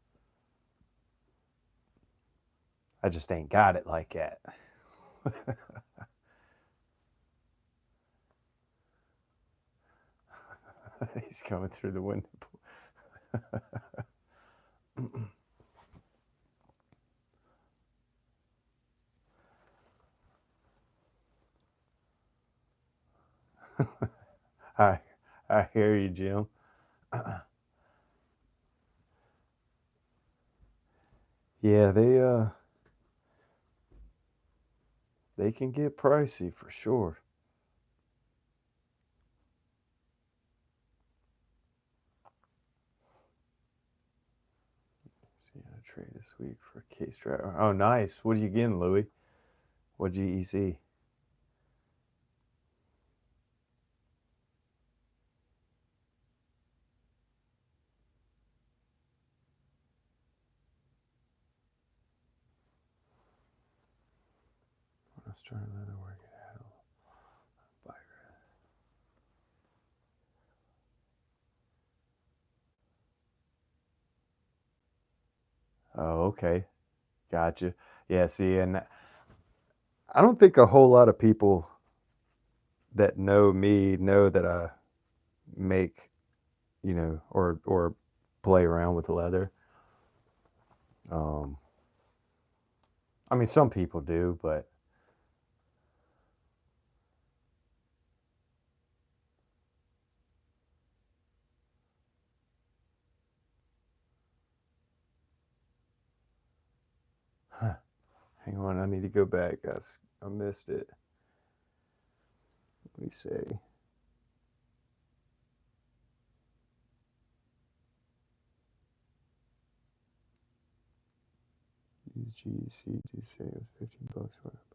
S1: I just ain't got it like that. He's coming through the window. I hear you, Jim. Yeah, they can get pricey for sure. See a trade this week for case driver. Oh, nice. What are you getting, Louis? What GEC? Let's try leather work it out. Oh, okay. Gotcha. Yeah, see, and I don't think a whole lot of people that know me know that I make, or play around with leather. Um, I mean, some people do, but huh, hang on, I need to go back. I missed it. Let me see. Use GEC, say it was $15.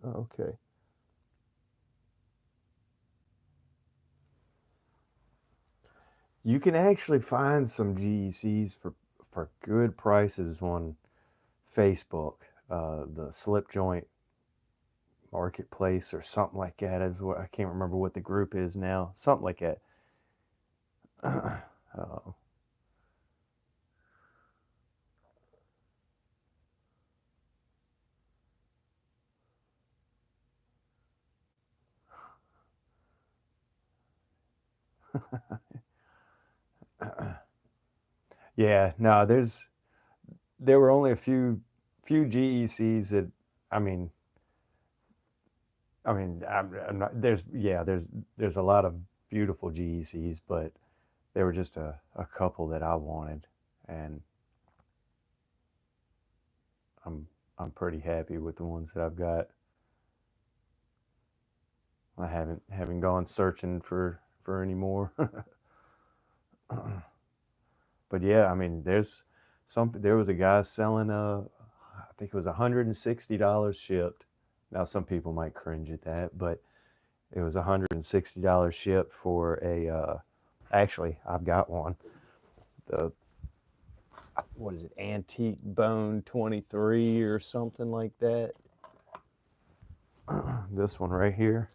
S1: Oh, okay. You can actually find some GECs for good prices on Facebook. The Slip Joint Marketplace or something like that is what I can't remember what the group is now. Something like that. Yeah, no, there were only a few GECs that I mean I'm not, there's a lot of beautiful GECs, but there were just a couple that I wanted, and I'm I'm pretty happy with the ones that I've got. I haven't gone searching for any more. But yeah, I mean, there was a guy selling I think it was $160 shipped. Now some people might cringe at that, but it was $160 shipped for a actually I've got one. The what is it? Antique Bone 23 or something like that. This one right here.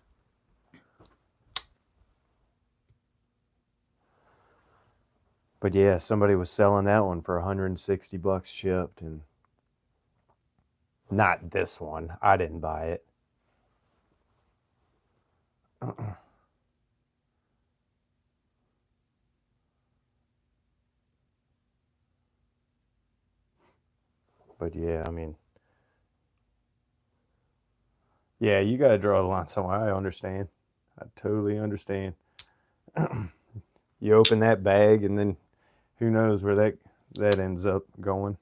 S1: But yeah, somebody was selling that one for $160 shipped, and not this one. I didn't buy it. But yeah, I mean, yeah, you got to draw the line somewhere. I understand. I totally understand. You open that bag, and then who knows where that ends up going.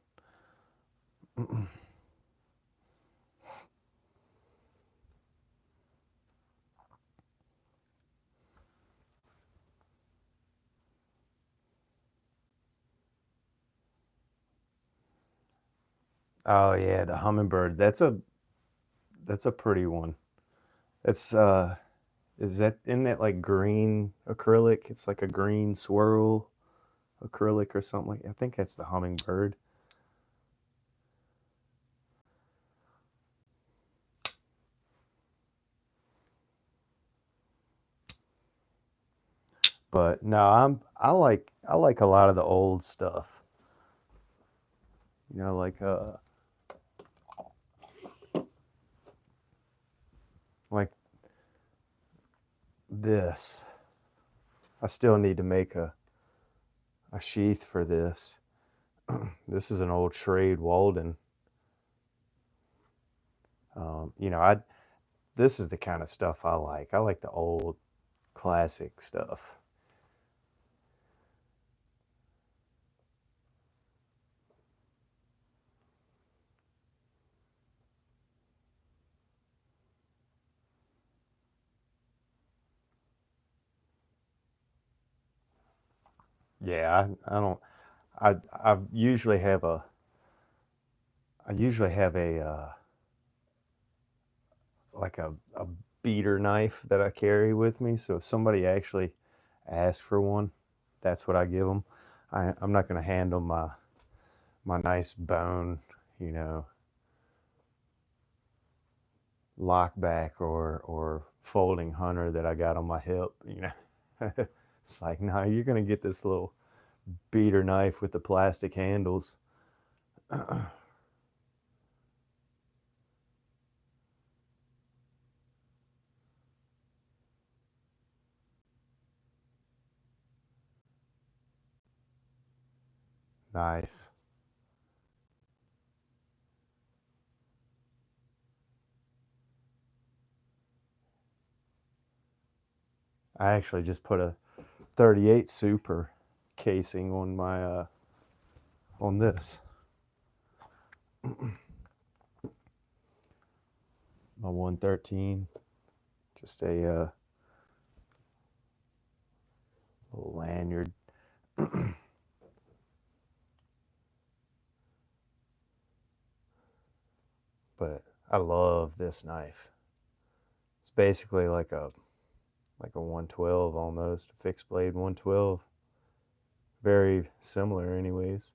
S1: Oh yeah, the hummingbird. That's a pretty one. That's is that isn't that like green acrylic? It's like a green swirl acrylic or something like. I think that's the hummingbird. But no, I like a lot of the old stuff. Like this. I still need to make a sheath for this. This is an old Schrade Walden. You know, this is the kind of stuff I like. I like the old classic stuff. Yeah, I don't. I usually have a. I usually have a like a beater knife that I carry with me. So if somebody actually asks for one, that's what I give them. I'm not going to hand them my nice bone, you know, lockback or folding hunter that I got on my hip. You know, it's like, no, you're going to get this little beater knife with the plastic handles. Nice. I actually just put a 38 Super casing on my on this. My 113, just a little lanyard. But I love this knife. It's basically like a 112 almost, a fixed blade 112. Very similar anyways.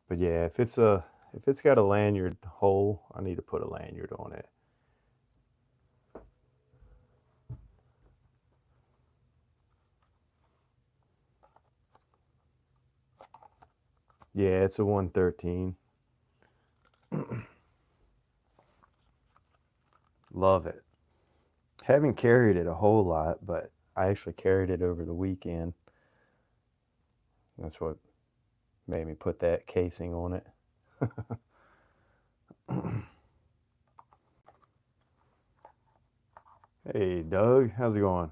S1: But yeah, if it's got a lanyard hole, I need to put a lanyard on it. Yeah, it's a 113. Love it. Haven't carried it a whole lot, but I actually carried it over the weekend. That's what made me put that casing on it. Hey, Doug, how's it going?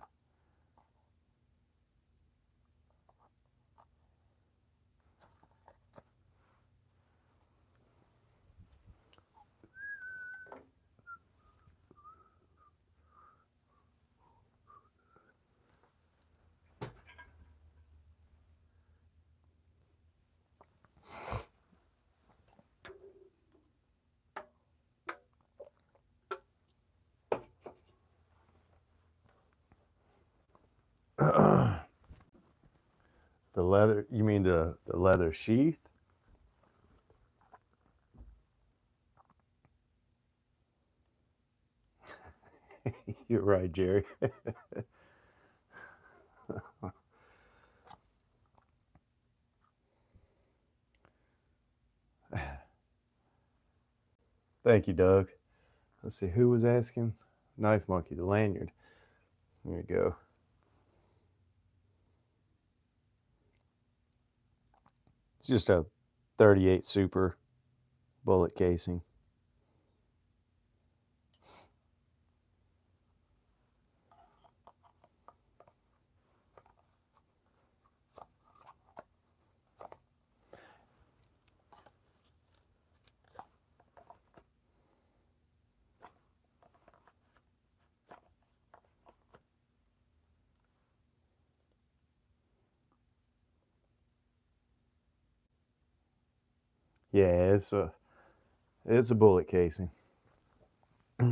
S1: The leather, you mean the leather sheath? You're right, Jerry. Thank you, Doug. Let's see, who was asking? Knife Monkey, the lanyard. There we go. It's just a 38 Super bullet casing. Yeah, it's a bullet casing. A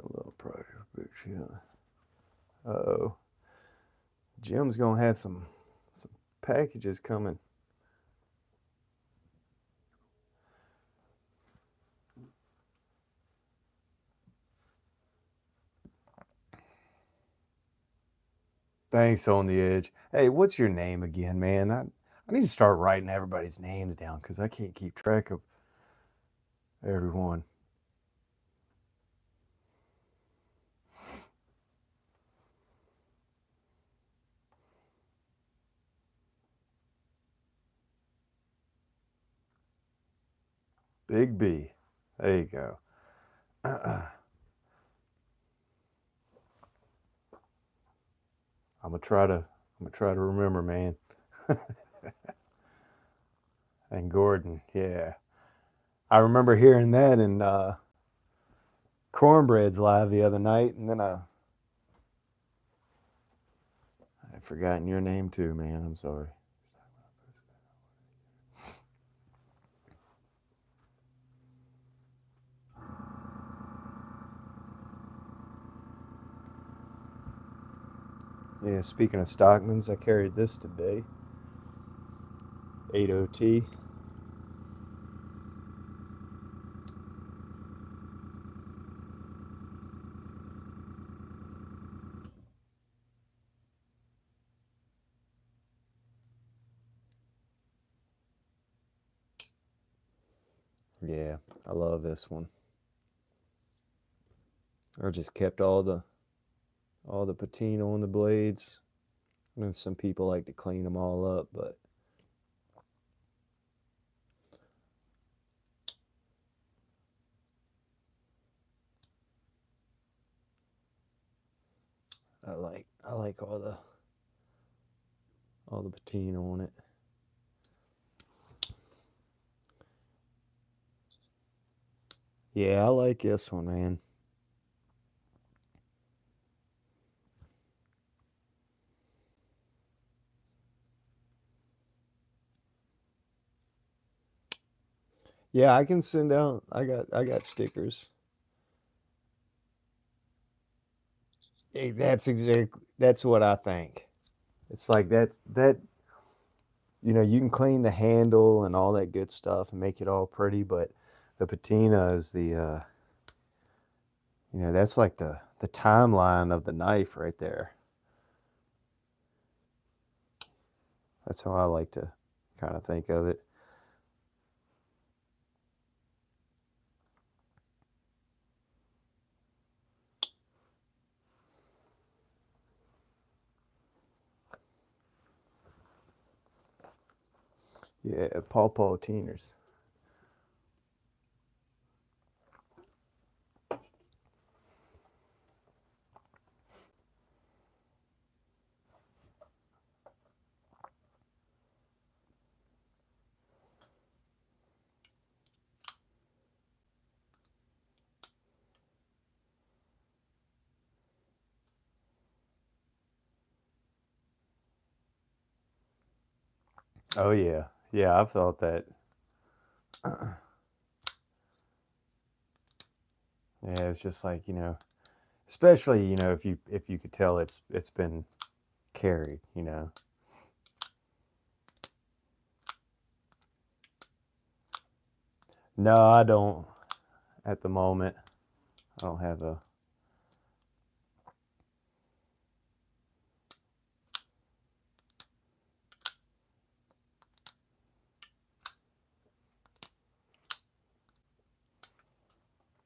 S1: little project picture. Uh-oh. Jim's gonna have some packages coming. Thanks on the edge. Hey, what's your name again, man? I need to start writing everybody's names down because I can't keep track of everyone. Big B. There you go. I'm gonna try to remember, man. And Gordon, yeah. I remember hearing that in Cornbread's live the other night, and then I'd forgotten your name too, man. I'm sorry. Yeah, speaking of Stockmans, I carried this today. 80T. Yeah, I love this one. I just kept all the patina on the blades. I know some people like to clean them all up, but I like all the patina on it. Yeah, I like this one, man. Yeah, I can send out. I got stickers. Hey, that's what I think. It's like that you can clean the handle and all that good stuff and make it all pretty, but the patina is that's like the timeline of the knife right there. That's how I like to kind of think of it. Yeah, Paw Teeners. Oh yeah, yeah. I've thought that. Yeah, it's just like especially if you could tell it's been carried. No, I don't at the moment. I don't have a.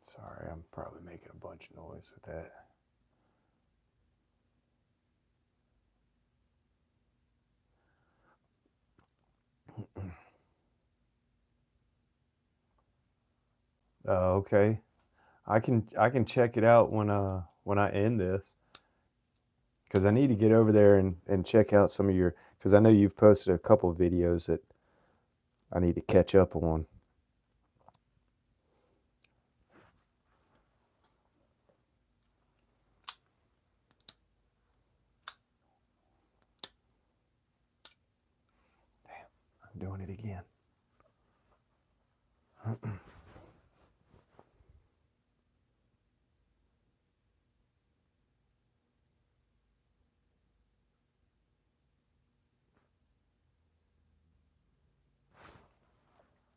S1: Sorry, I'm probably making a bunch of noise with that. Okay. I can check it out when I end this because I need to get over there and check out some of your because I know you've posted a couple of videos that I need to catch up on. I'm doing it again.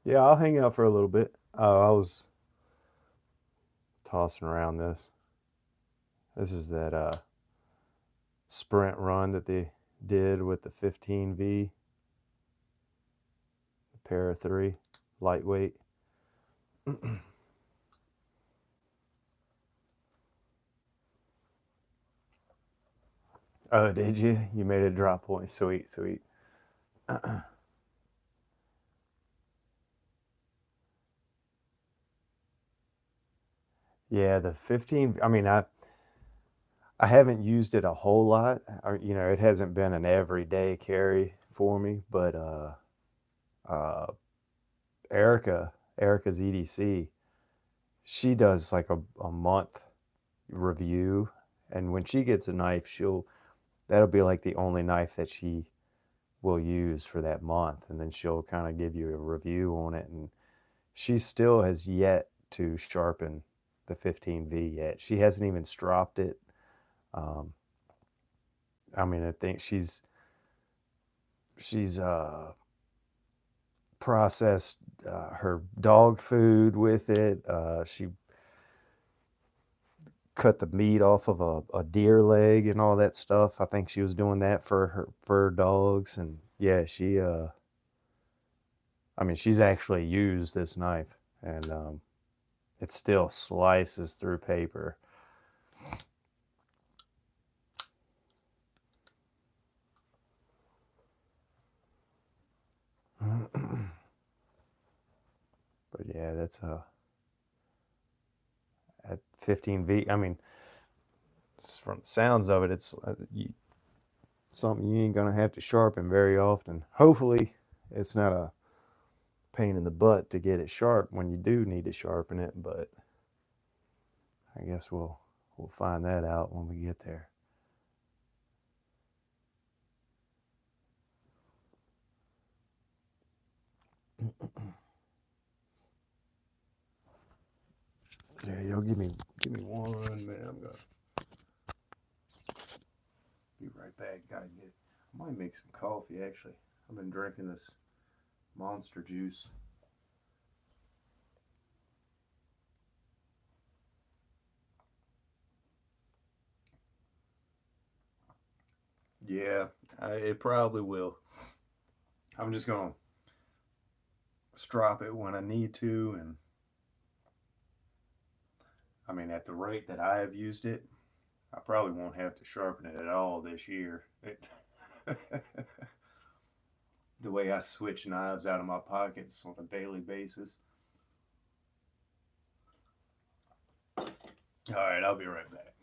S1: Yeah, I'll hang out for a little bit. I was tossing around this. This is that sprint run that they did with the 15V, pair of three, lightweight. Oh, did you? You made a drop point. Sweet, sweet. Yeah, the 15. I mean, I haven't used it a whole lot. It hasn't been an everyday carry for me. But uh, Erica's EDC, she does like a month review, and when she gets a knife, that'll be like the only knife that she will use for that month, and then she'll kind of give you a review on it. And she still has yet to sharpen the 15V yet. She hasn't even stropped it. Um, I mean, I think she's processed her dog food with it. She cut the meat off of a deer leg and all that stuff. I think she was doing that for her dogs. And yeah, I mean, she's actually used this knife, and it still slices through paper. But yeah, that's at 15V. I mean, from the sounds of it, it's something you ain't gonna have to sharpen very often. Hopefully, it's not a pain in the butt to get it sharp when you do need to sharpen it. But I guess we'll find that out when we get there. Yeah, y'all give me 1 minute. I'm gonna be right back. Gotta get. I might make some coffee actually. I've been drinking this Monster juice. Yeah, it probably will. I'm just gonna strop it when I need to, and I mean, at the rate that I have used it, I probably won't have to sharpen it at all this year. The way I switch knives out of my pockets on a daily basis. All right, I'll be right back.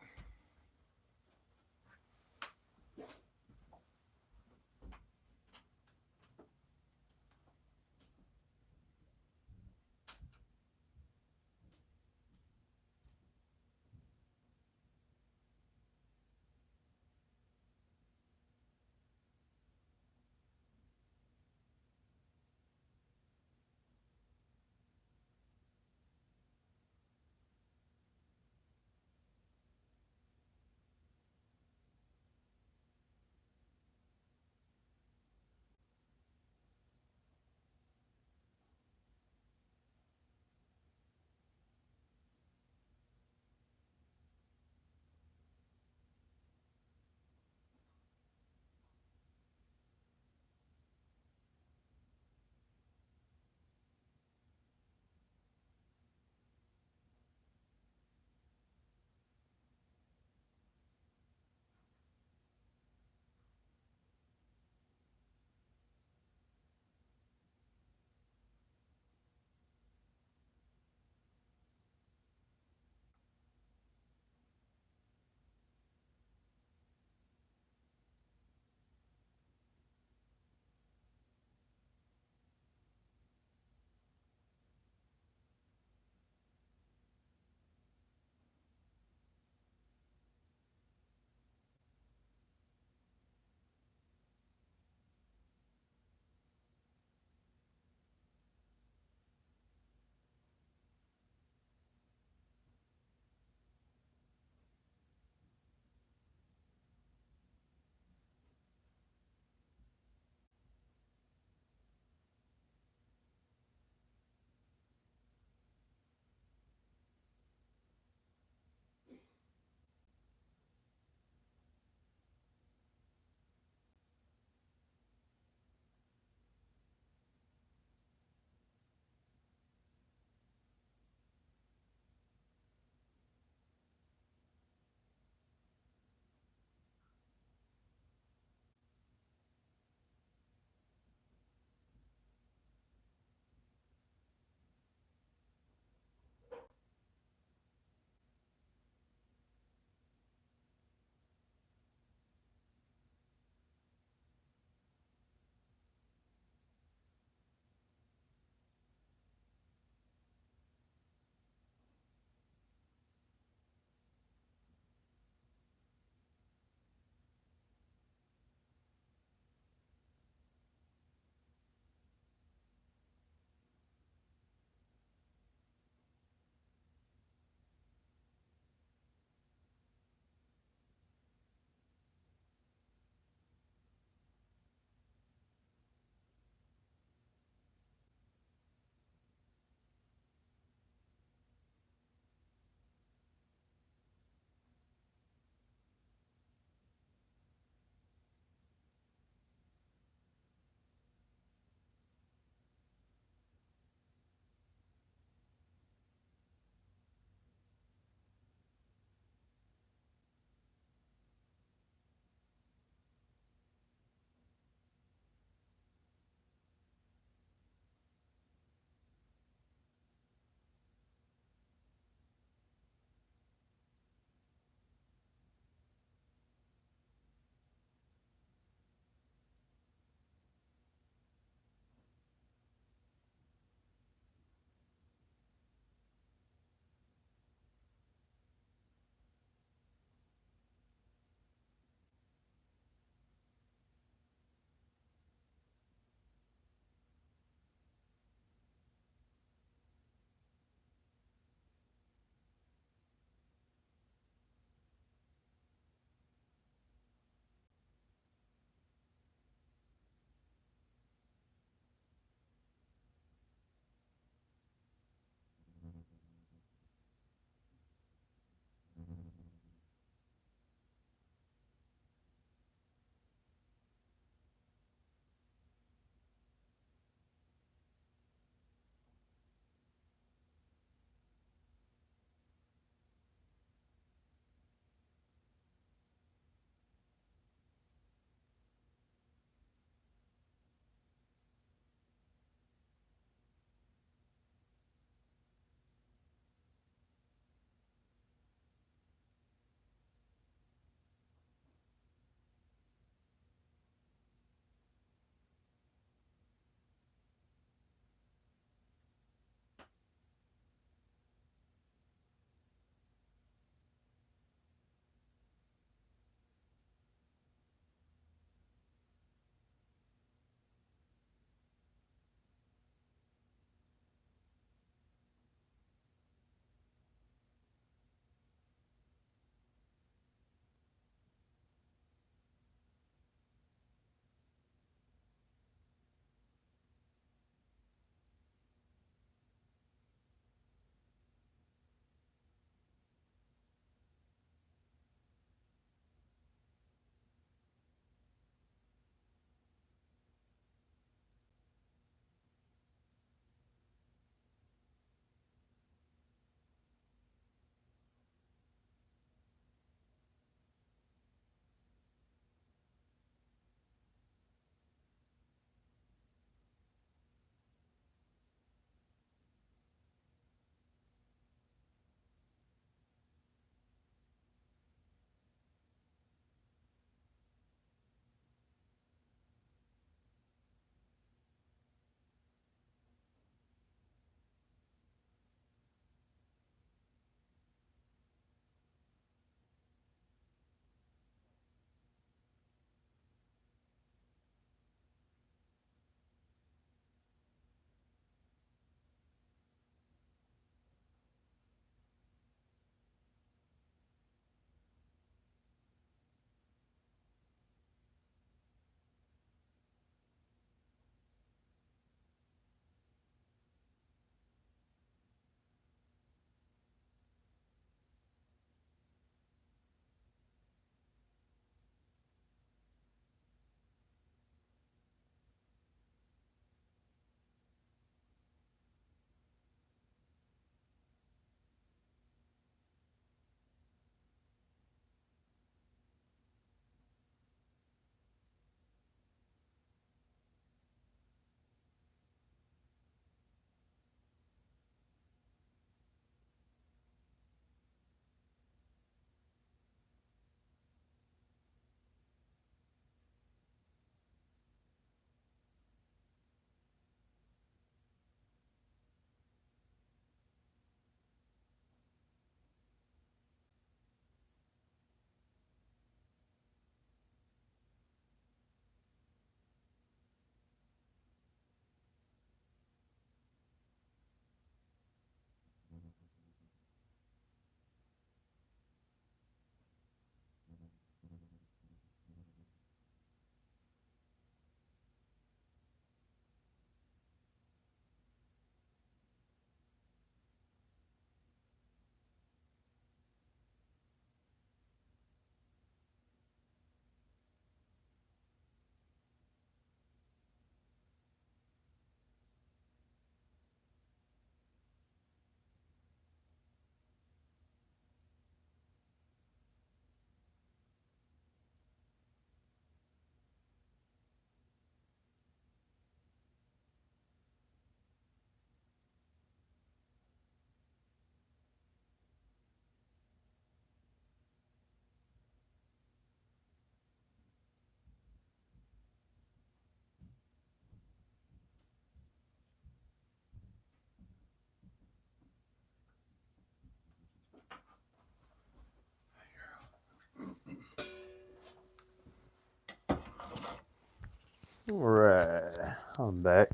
S1: All right, I'm back.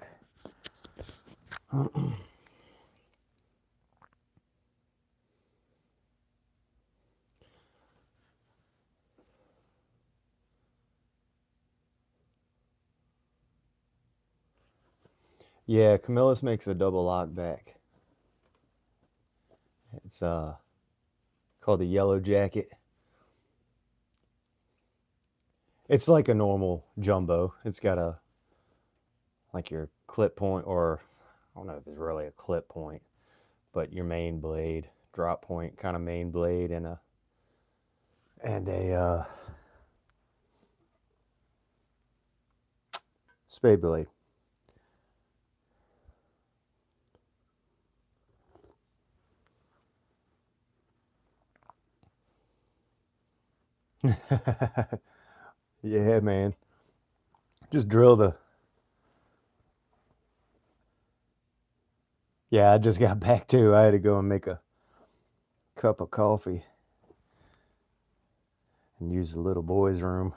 S1: Yeah, Camillus makes a double lock back. It's called the Yellow Jacket. It's like a normal jumbo. It's got a like your clip point, or I don't know if it's really a clip point, but your main blade, drop point kind of main blade, and a spade blade. Yeah, man. Just drill the. Yeah, I just got back too. I had to go and make a cup of coffee and use the little boy's room.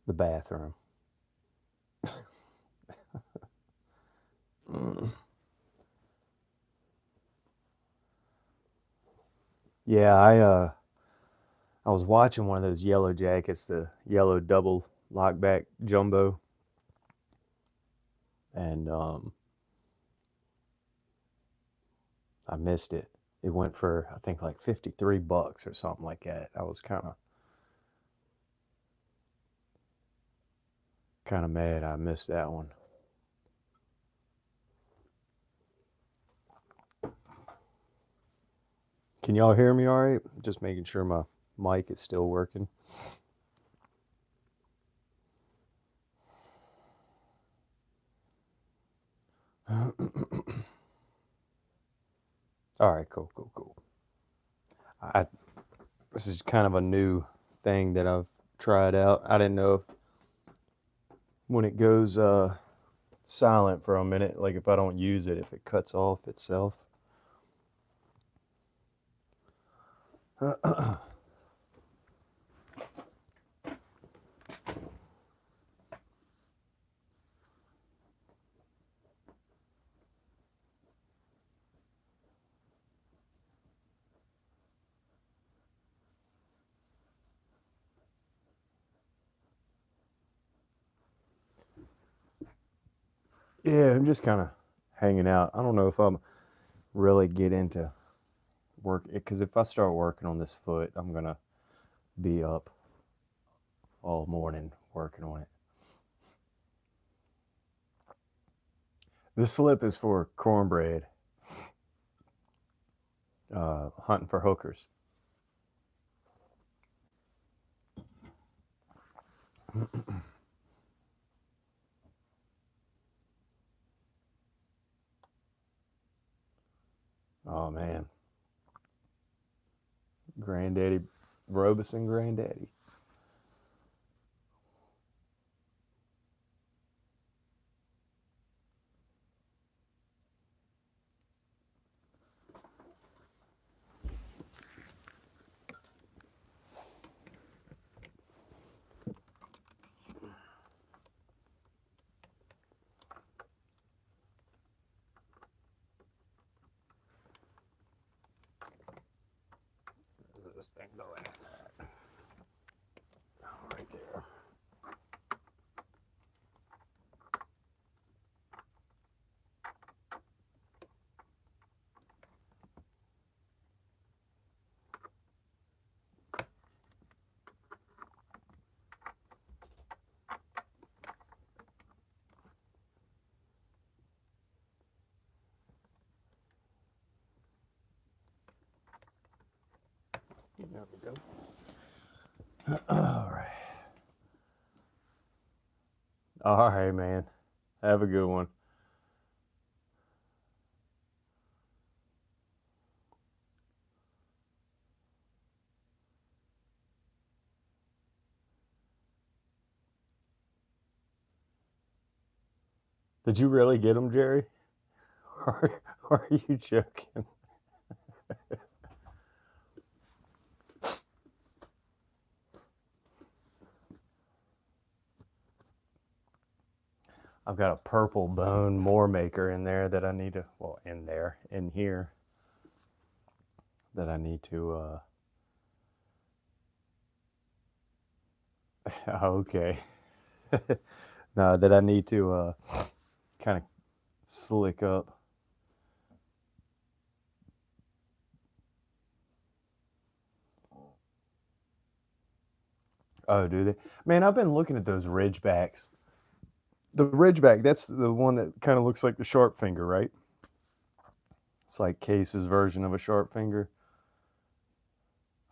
S1: The bathroom. Yeah, I was watching one of those Yellow Jackets, the yellow double lockback jumbo, and I missed it. It went for I think like $53 or something like that. I was kind of mad I missed that one. Can y'all hear me all right? Just making sure my mic is still working. All right, cool. I This is kind of a new thing that I've tried out. I didn't know if when it goes silent for a minute, like if I don't use it, if it cuts off itself. Yeah, I'm just kind of hanging out. I don't know if I'm really get into work because if I start working on this foot, I'm gonna be up all morning working on it. This slip is for cornbread, hunting for hookers. Oh man, Granddaddy, Robeson Granddaddy. This thing going right there. There we go. All right. All right, man. Have a good one. Did you really get him, Jerry? Or are you joking? I've got a purple bone more maker in there that I need to, well, in here, that I need to, okay. No, that I need to kind of slick up. Oh, do they? Man, I've been looking at those Ridgebacks. The Ridgeback, that's the one that kind of looks like the sharp finger, right? It's like Case's version of a sharp finger.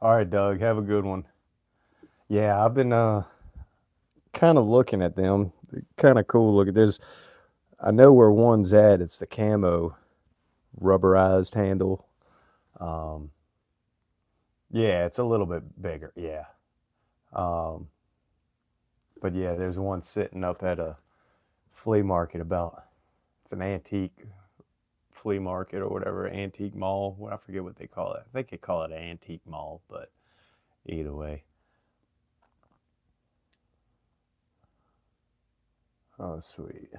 S1: All right, Doug, have a good one. Yeah, I've been kind of looking at them. They're kind of cool looking. I know where one's at. It's the camo rubberized handle. Yeah, it's a little bit bigger. Yeah. But yeah, there's one sitting up at a flea market it's an antique flea market or whatever, antique mall. Well, I forget what they call it. I think they call it an antique mall, but either way. Oh, sweet.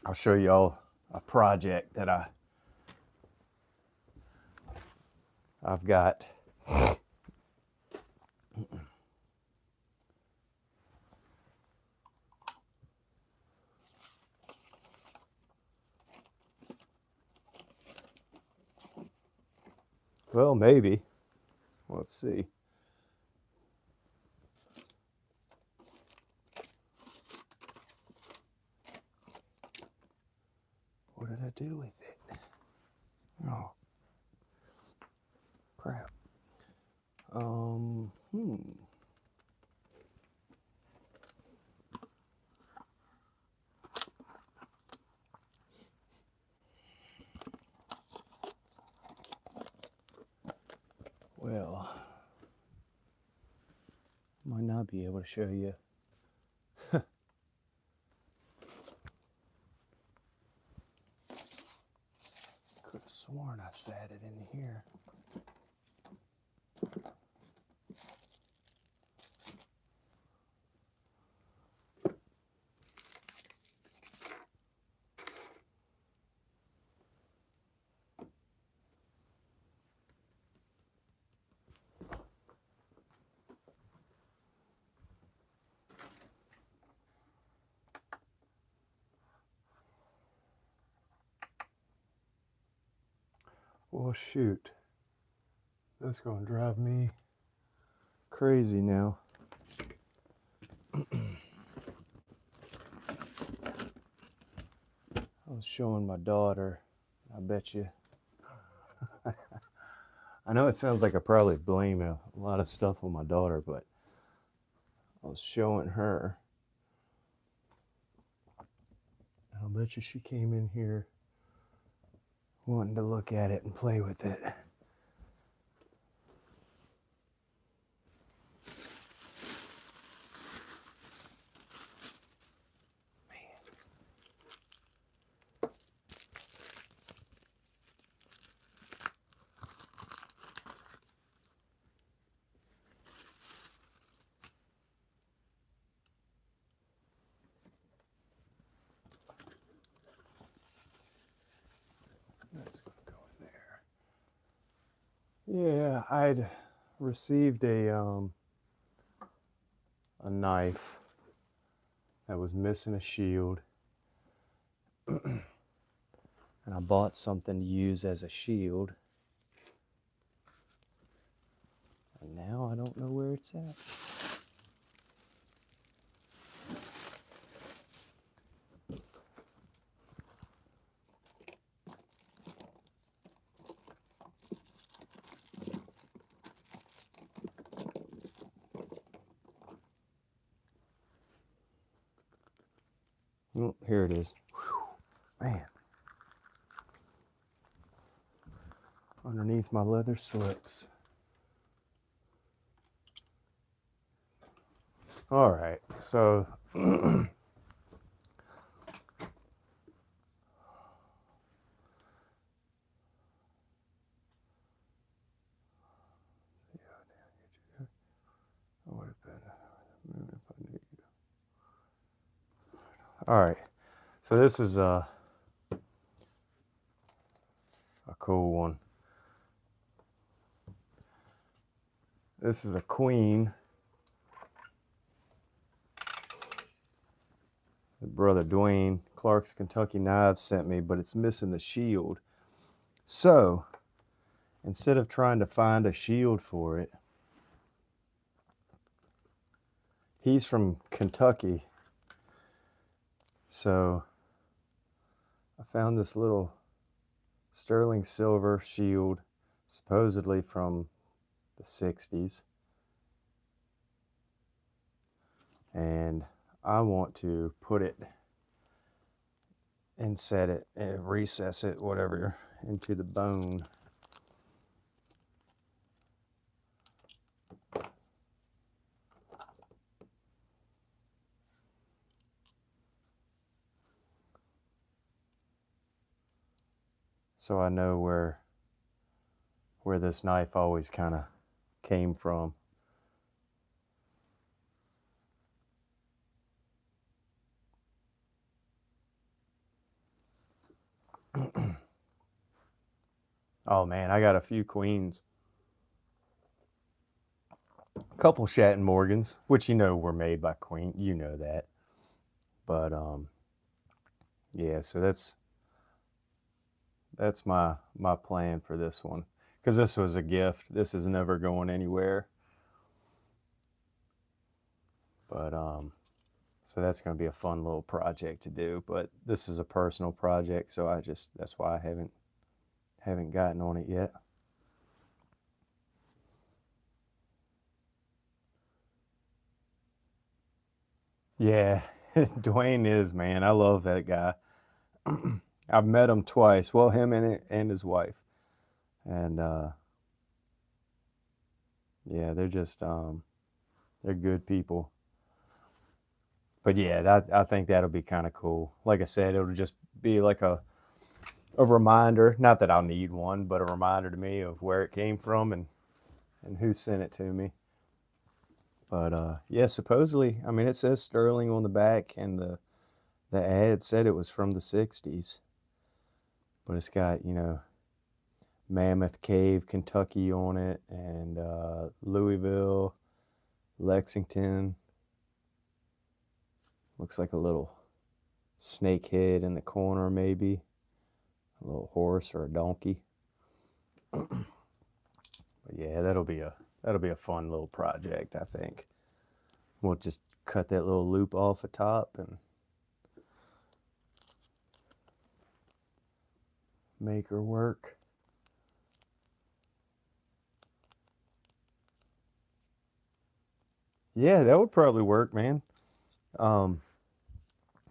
S1: I'll show y'all a project that I've got. Well, maybe. Let's see. What did I do with it? Oh, crap. Well, might not be able to show you. Could have sworn I sat it in here. Well, shoot. That's going to drive me crazy now. I was showing my daughter, I bet you. I know it sounds like I probably blame a lot of stuff on my daughter, but I was showing her. I bet you she came in here wanting to look at it and play with it. That's going to go in there. Yeah, I'd received a knife that was missing a shield. And I bought something to use as a shield. And now I don't know where it's at. Here it is. Whew, man. Underneath my leather slips. All right, so all right, so this is a cool one. This is a queen. Brother Dwayne Clark's Kentucky Knives sent me, but it's missing the shield. So instead of trying to find a shield for it, he's from Kentucky. So I found this little sterling silver shield, supposedly from the 60s. And I want to put it and set it, and recess it, whatever, into the bone. So I know where this knife always kind of came from. Oh man, I got a few queens. A couple Shatton Morgans, which you know were made by Queen, you know that. But yeah, so that's my plan for this one, because this was a gift. This is never going anywhere. But so that's going to be a fun little project to do. But this is a personal project, so that's why I haven't gotten on it yet. Yeah, Dwayne is, man. I love that guy. I've met him twice. Well, him and his wife, and yeah, they're just they're good people. But yeah, I think that'll be kind of cool. Like I said, it'll just be like a reminder. Not that I'll need one, but a reminder to me of where it came from and who sent it to me. But yeah, supposedly, I mean, it says sterling on the back, and the ad said it was from the 60s. But it's got, Mammoth Cave, Kentucky on it, and Louisville, Lexington. Looks like a little snake head in the corner, maybe. A little horse or a donkey. But yeah, that'll be a fun little project, I think. We'll just cut that little loop off the top and make her work. Yeah, that would probably work, man.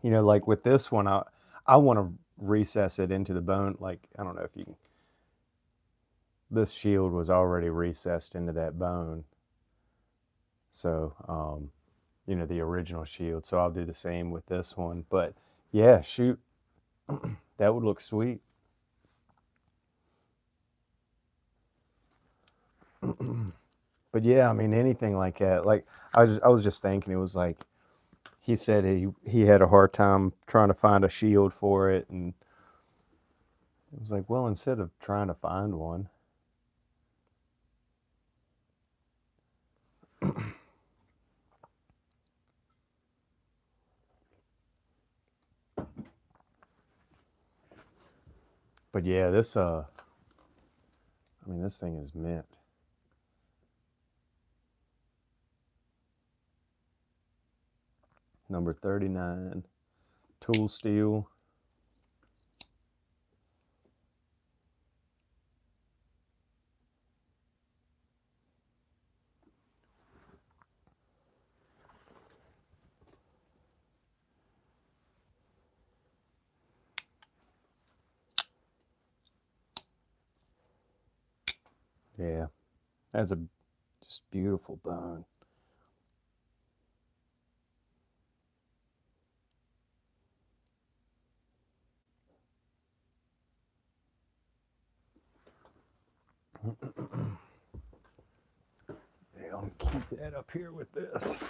S1: Like with this one, I want to recess it into the bone. Like, I don't know if you can. This shield was already recessed into that bone. So, the original shield. So I'll do the same with this one. But yeah, shoot, that would look sweet. But yeah, I mean, anything like that. Like, I was just thinking, it was like, he said he had a hard time trying to find a shield for it, and it was like, well, instead of trying to find one, but yeah, this this thing is mint. Number 39, tool steel. Yeah, that's a just beautiful bone. Yeah, I'll keep that up here with this.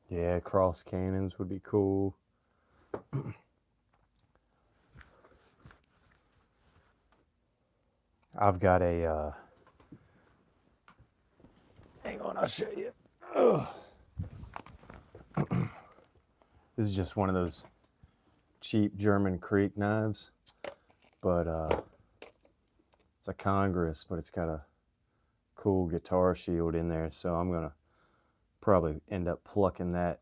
S1: Yeah, cross cannons would be cool. I've got a, hang on, I'll show you. Ugh. This is just one of those cheap German Creek knives, but it's a Congress, but it's got a cool guitar shield in there, so I'm gonna probably end up plucking that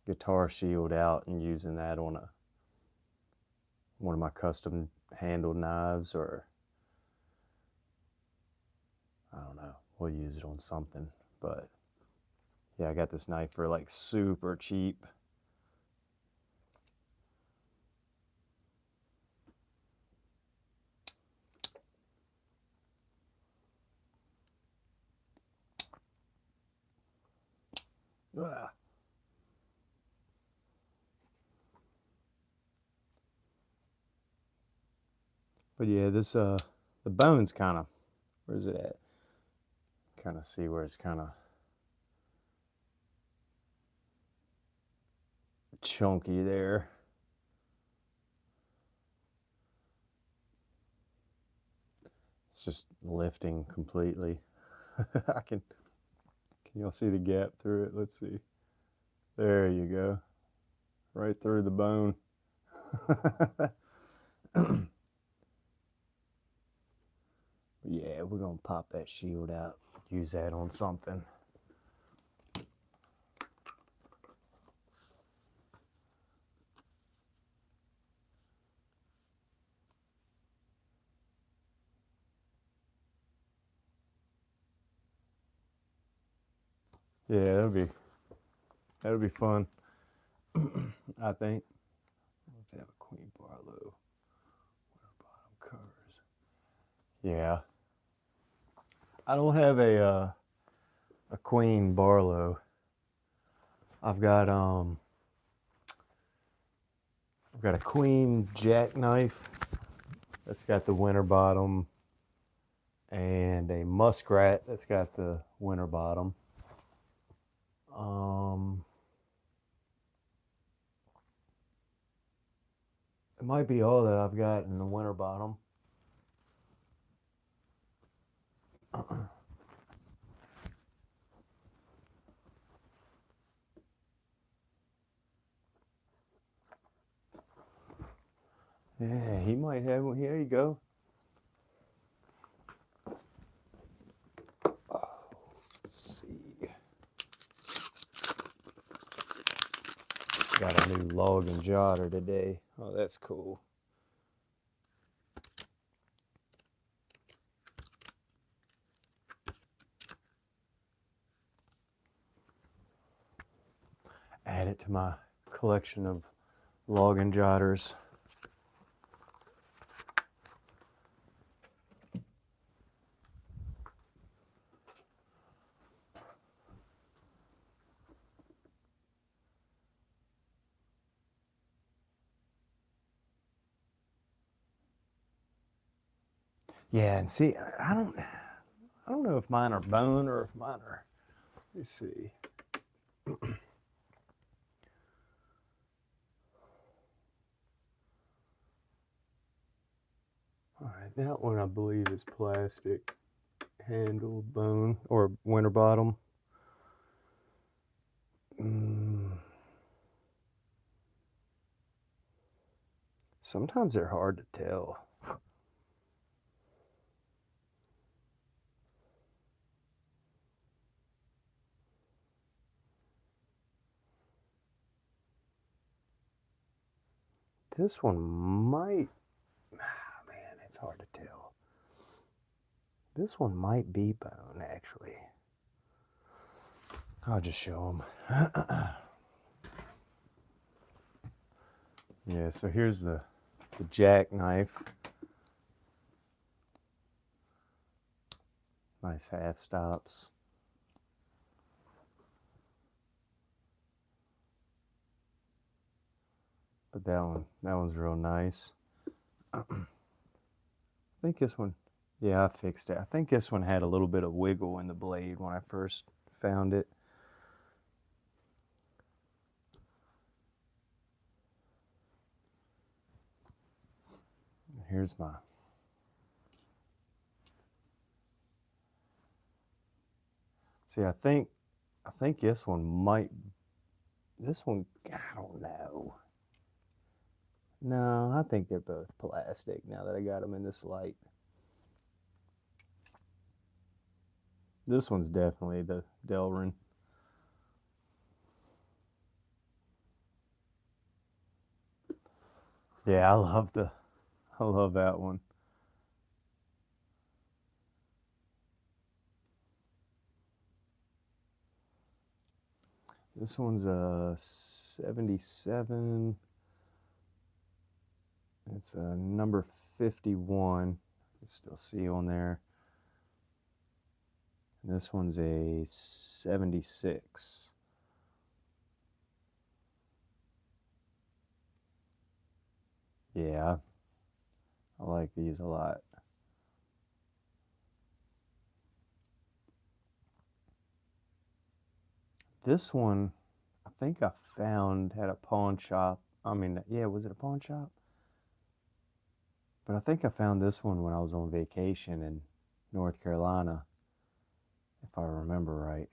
S1: guitar shield out and using that on one of my custom handled knives, or I don't know, we'll use it on something. But yeah, I got this knife for like super cheap. Ah. But yeah, this the bone's kind of, where's it at? Kind of see where it's kind of chunky there. It's just lifting completely. I can y'all see the gap through it? Let's see. There you go. Right through the bone. Yeah, we're gonna pop that shield out. Use that on something. Yeah, that'll be fun. I think. If they have a Queen Barlow, bottom covers. Yeah, I don't have a Queen Barlow. I've got a Queen jackknife that's got the winter bottom, and a Muskrat that's got the winter bottom. It might be all that I've got in the winter bottom. Yeah, he might have one. Here you go. Let's see. Got a new log and jotter today. Oh, that's cool. Add it to my collection of log and jotters. Yeah, and see, I don't know if mine are bone or if mine are. Let me see. All right, that one I believe is plastic handled bone or winter bottom. Sometimes they're hard to tell. This one might, man, it's hard to tell. This one might be bone, actually. I'll just show them. Yeah, so here's the jackknife. Nice half stops. But that one's real nice. I think this one, yeah, I fixed it. I think this one had a little bit of wiggle in the blade when I first found it. Here's my, see, I think this one, I don't know. No, I think they're both plastic now that I got them in this light. This one's definitely the Delrin. Yeah, I love that one. This one's a 77. It's a number 51. You can still see on there. And this one's a 76. Yeah, I like these a lot. This one, I think I found at a pawn shop. I mean, yeah, was it a pawn shop? But I think I found this one when I was on vacation in North Carolina, if I remember right.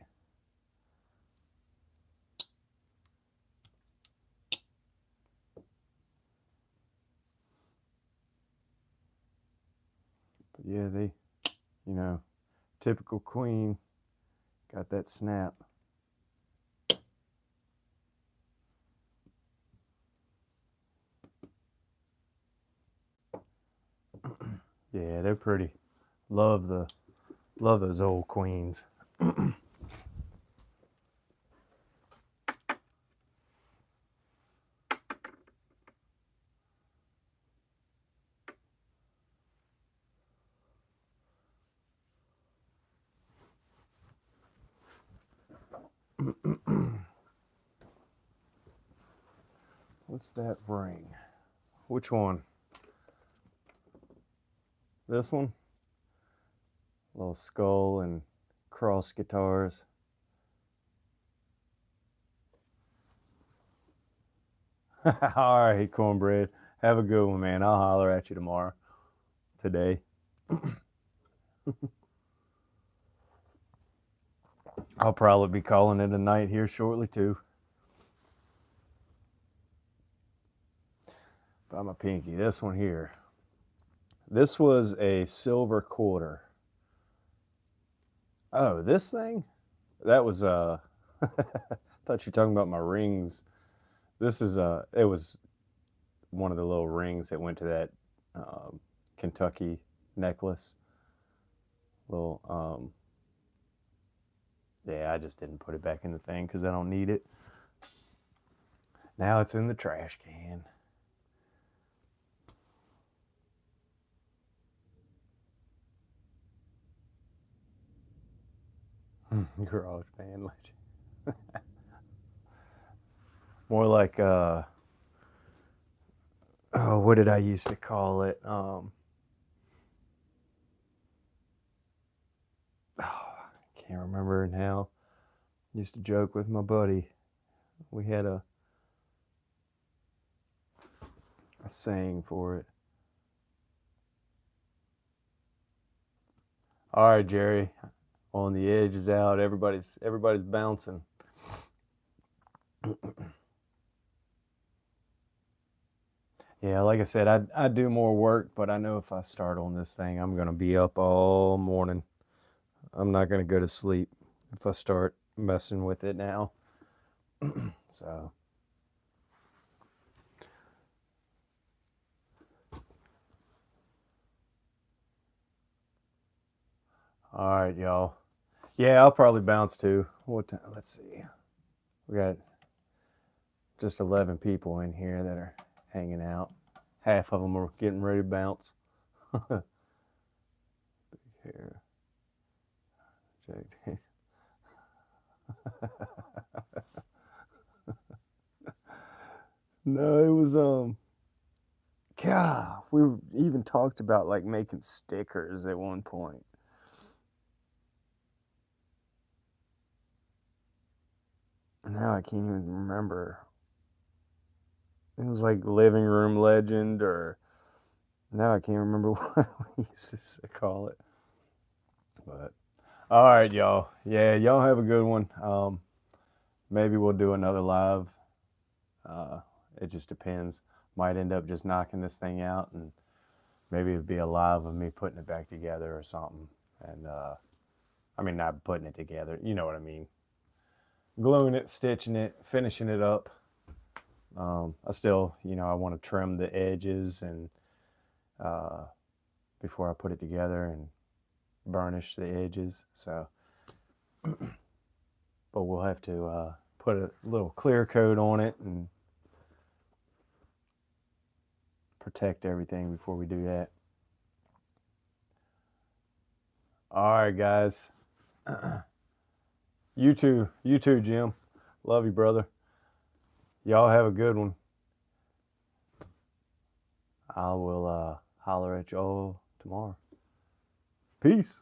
S1: But yeah, they, typical queen, got that snap. Yeah, they're pretty. Love those old queens. What's that ring? Which one? This one? Little skull and cross guitars. All right, Cornbread. Have a good one, man. I'll holler at you tomorrow. Today. I'll probably be calling it a night here shortly, too. By my pinky. This one here. This was a silver quarter. Oh, this thing? That was, I thought you were talking about my rings. This is, it was one of the little rings that went to that Kentucky necklace. Little, yeah, I just didn't put it back in the thing because I don't need it. Now it's in the trash can. Garage band legend. More like oh, what did I used to call it? Oh, I can't remember now. Used to joke with my buddy. We had a saying for it. All right, Jerry. On the edge is out. Everybody's bouncing. Yeah, like I said, I do more work, but I know if I start on this thing, I'm gonna be up all morning. I'm not gonna go to sleep if I start messing with it now. So All right, y'all. Yeah, I'll probably bounce too. What time? Let's see. We got just 11 people in here that are hanging out. Half of them are getting ready to bounce. Here. No, it was God, we even talked about like making stickers at one point. Now I can't even remember. It was like living room legend, or now I can't remember what we used to call it. But all right, y'all. Yeah, y'all have a good one. Maybe we'll do another live. It just depends. Might end up just knocking this thing out, and maybe it'd be a live of me putting it back together or something. And I mean, not putting it together. You know what I mean? Gluing it, stitching it, finishing it up. I still, I want to trim the edges and before I put it together and burnish the edges. So, but we'll have to put a little clear coat on it and protect everything before we do that. All right, guys. You too, Jim. Love you, brother. Y'all have a good one. I will holler at y'all tomorrow. Peace.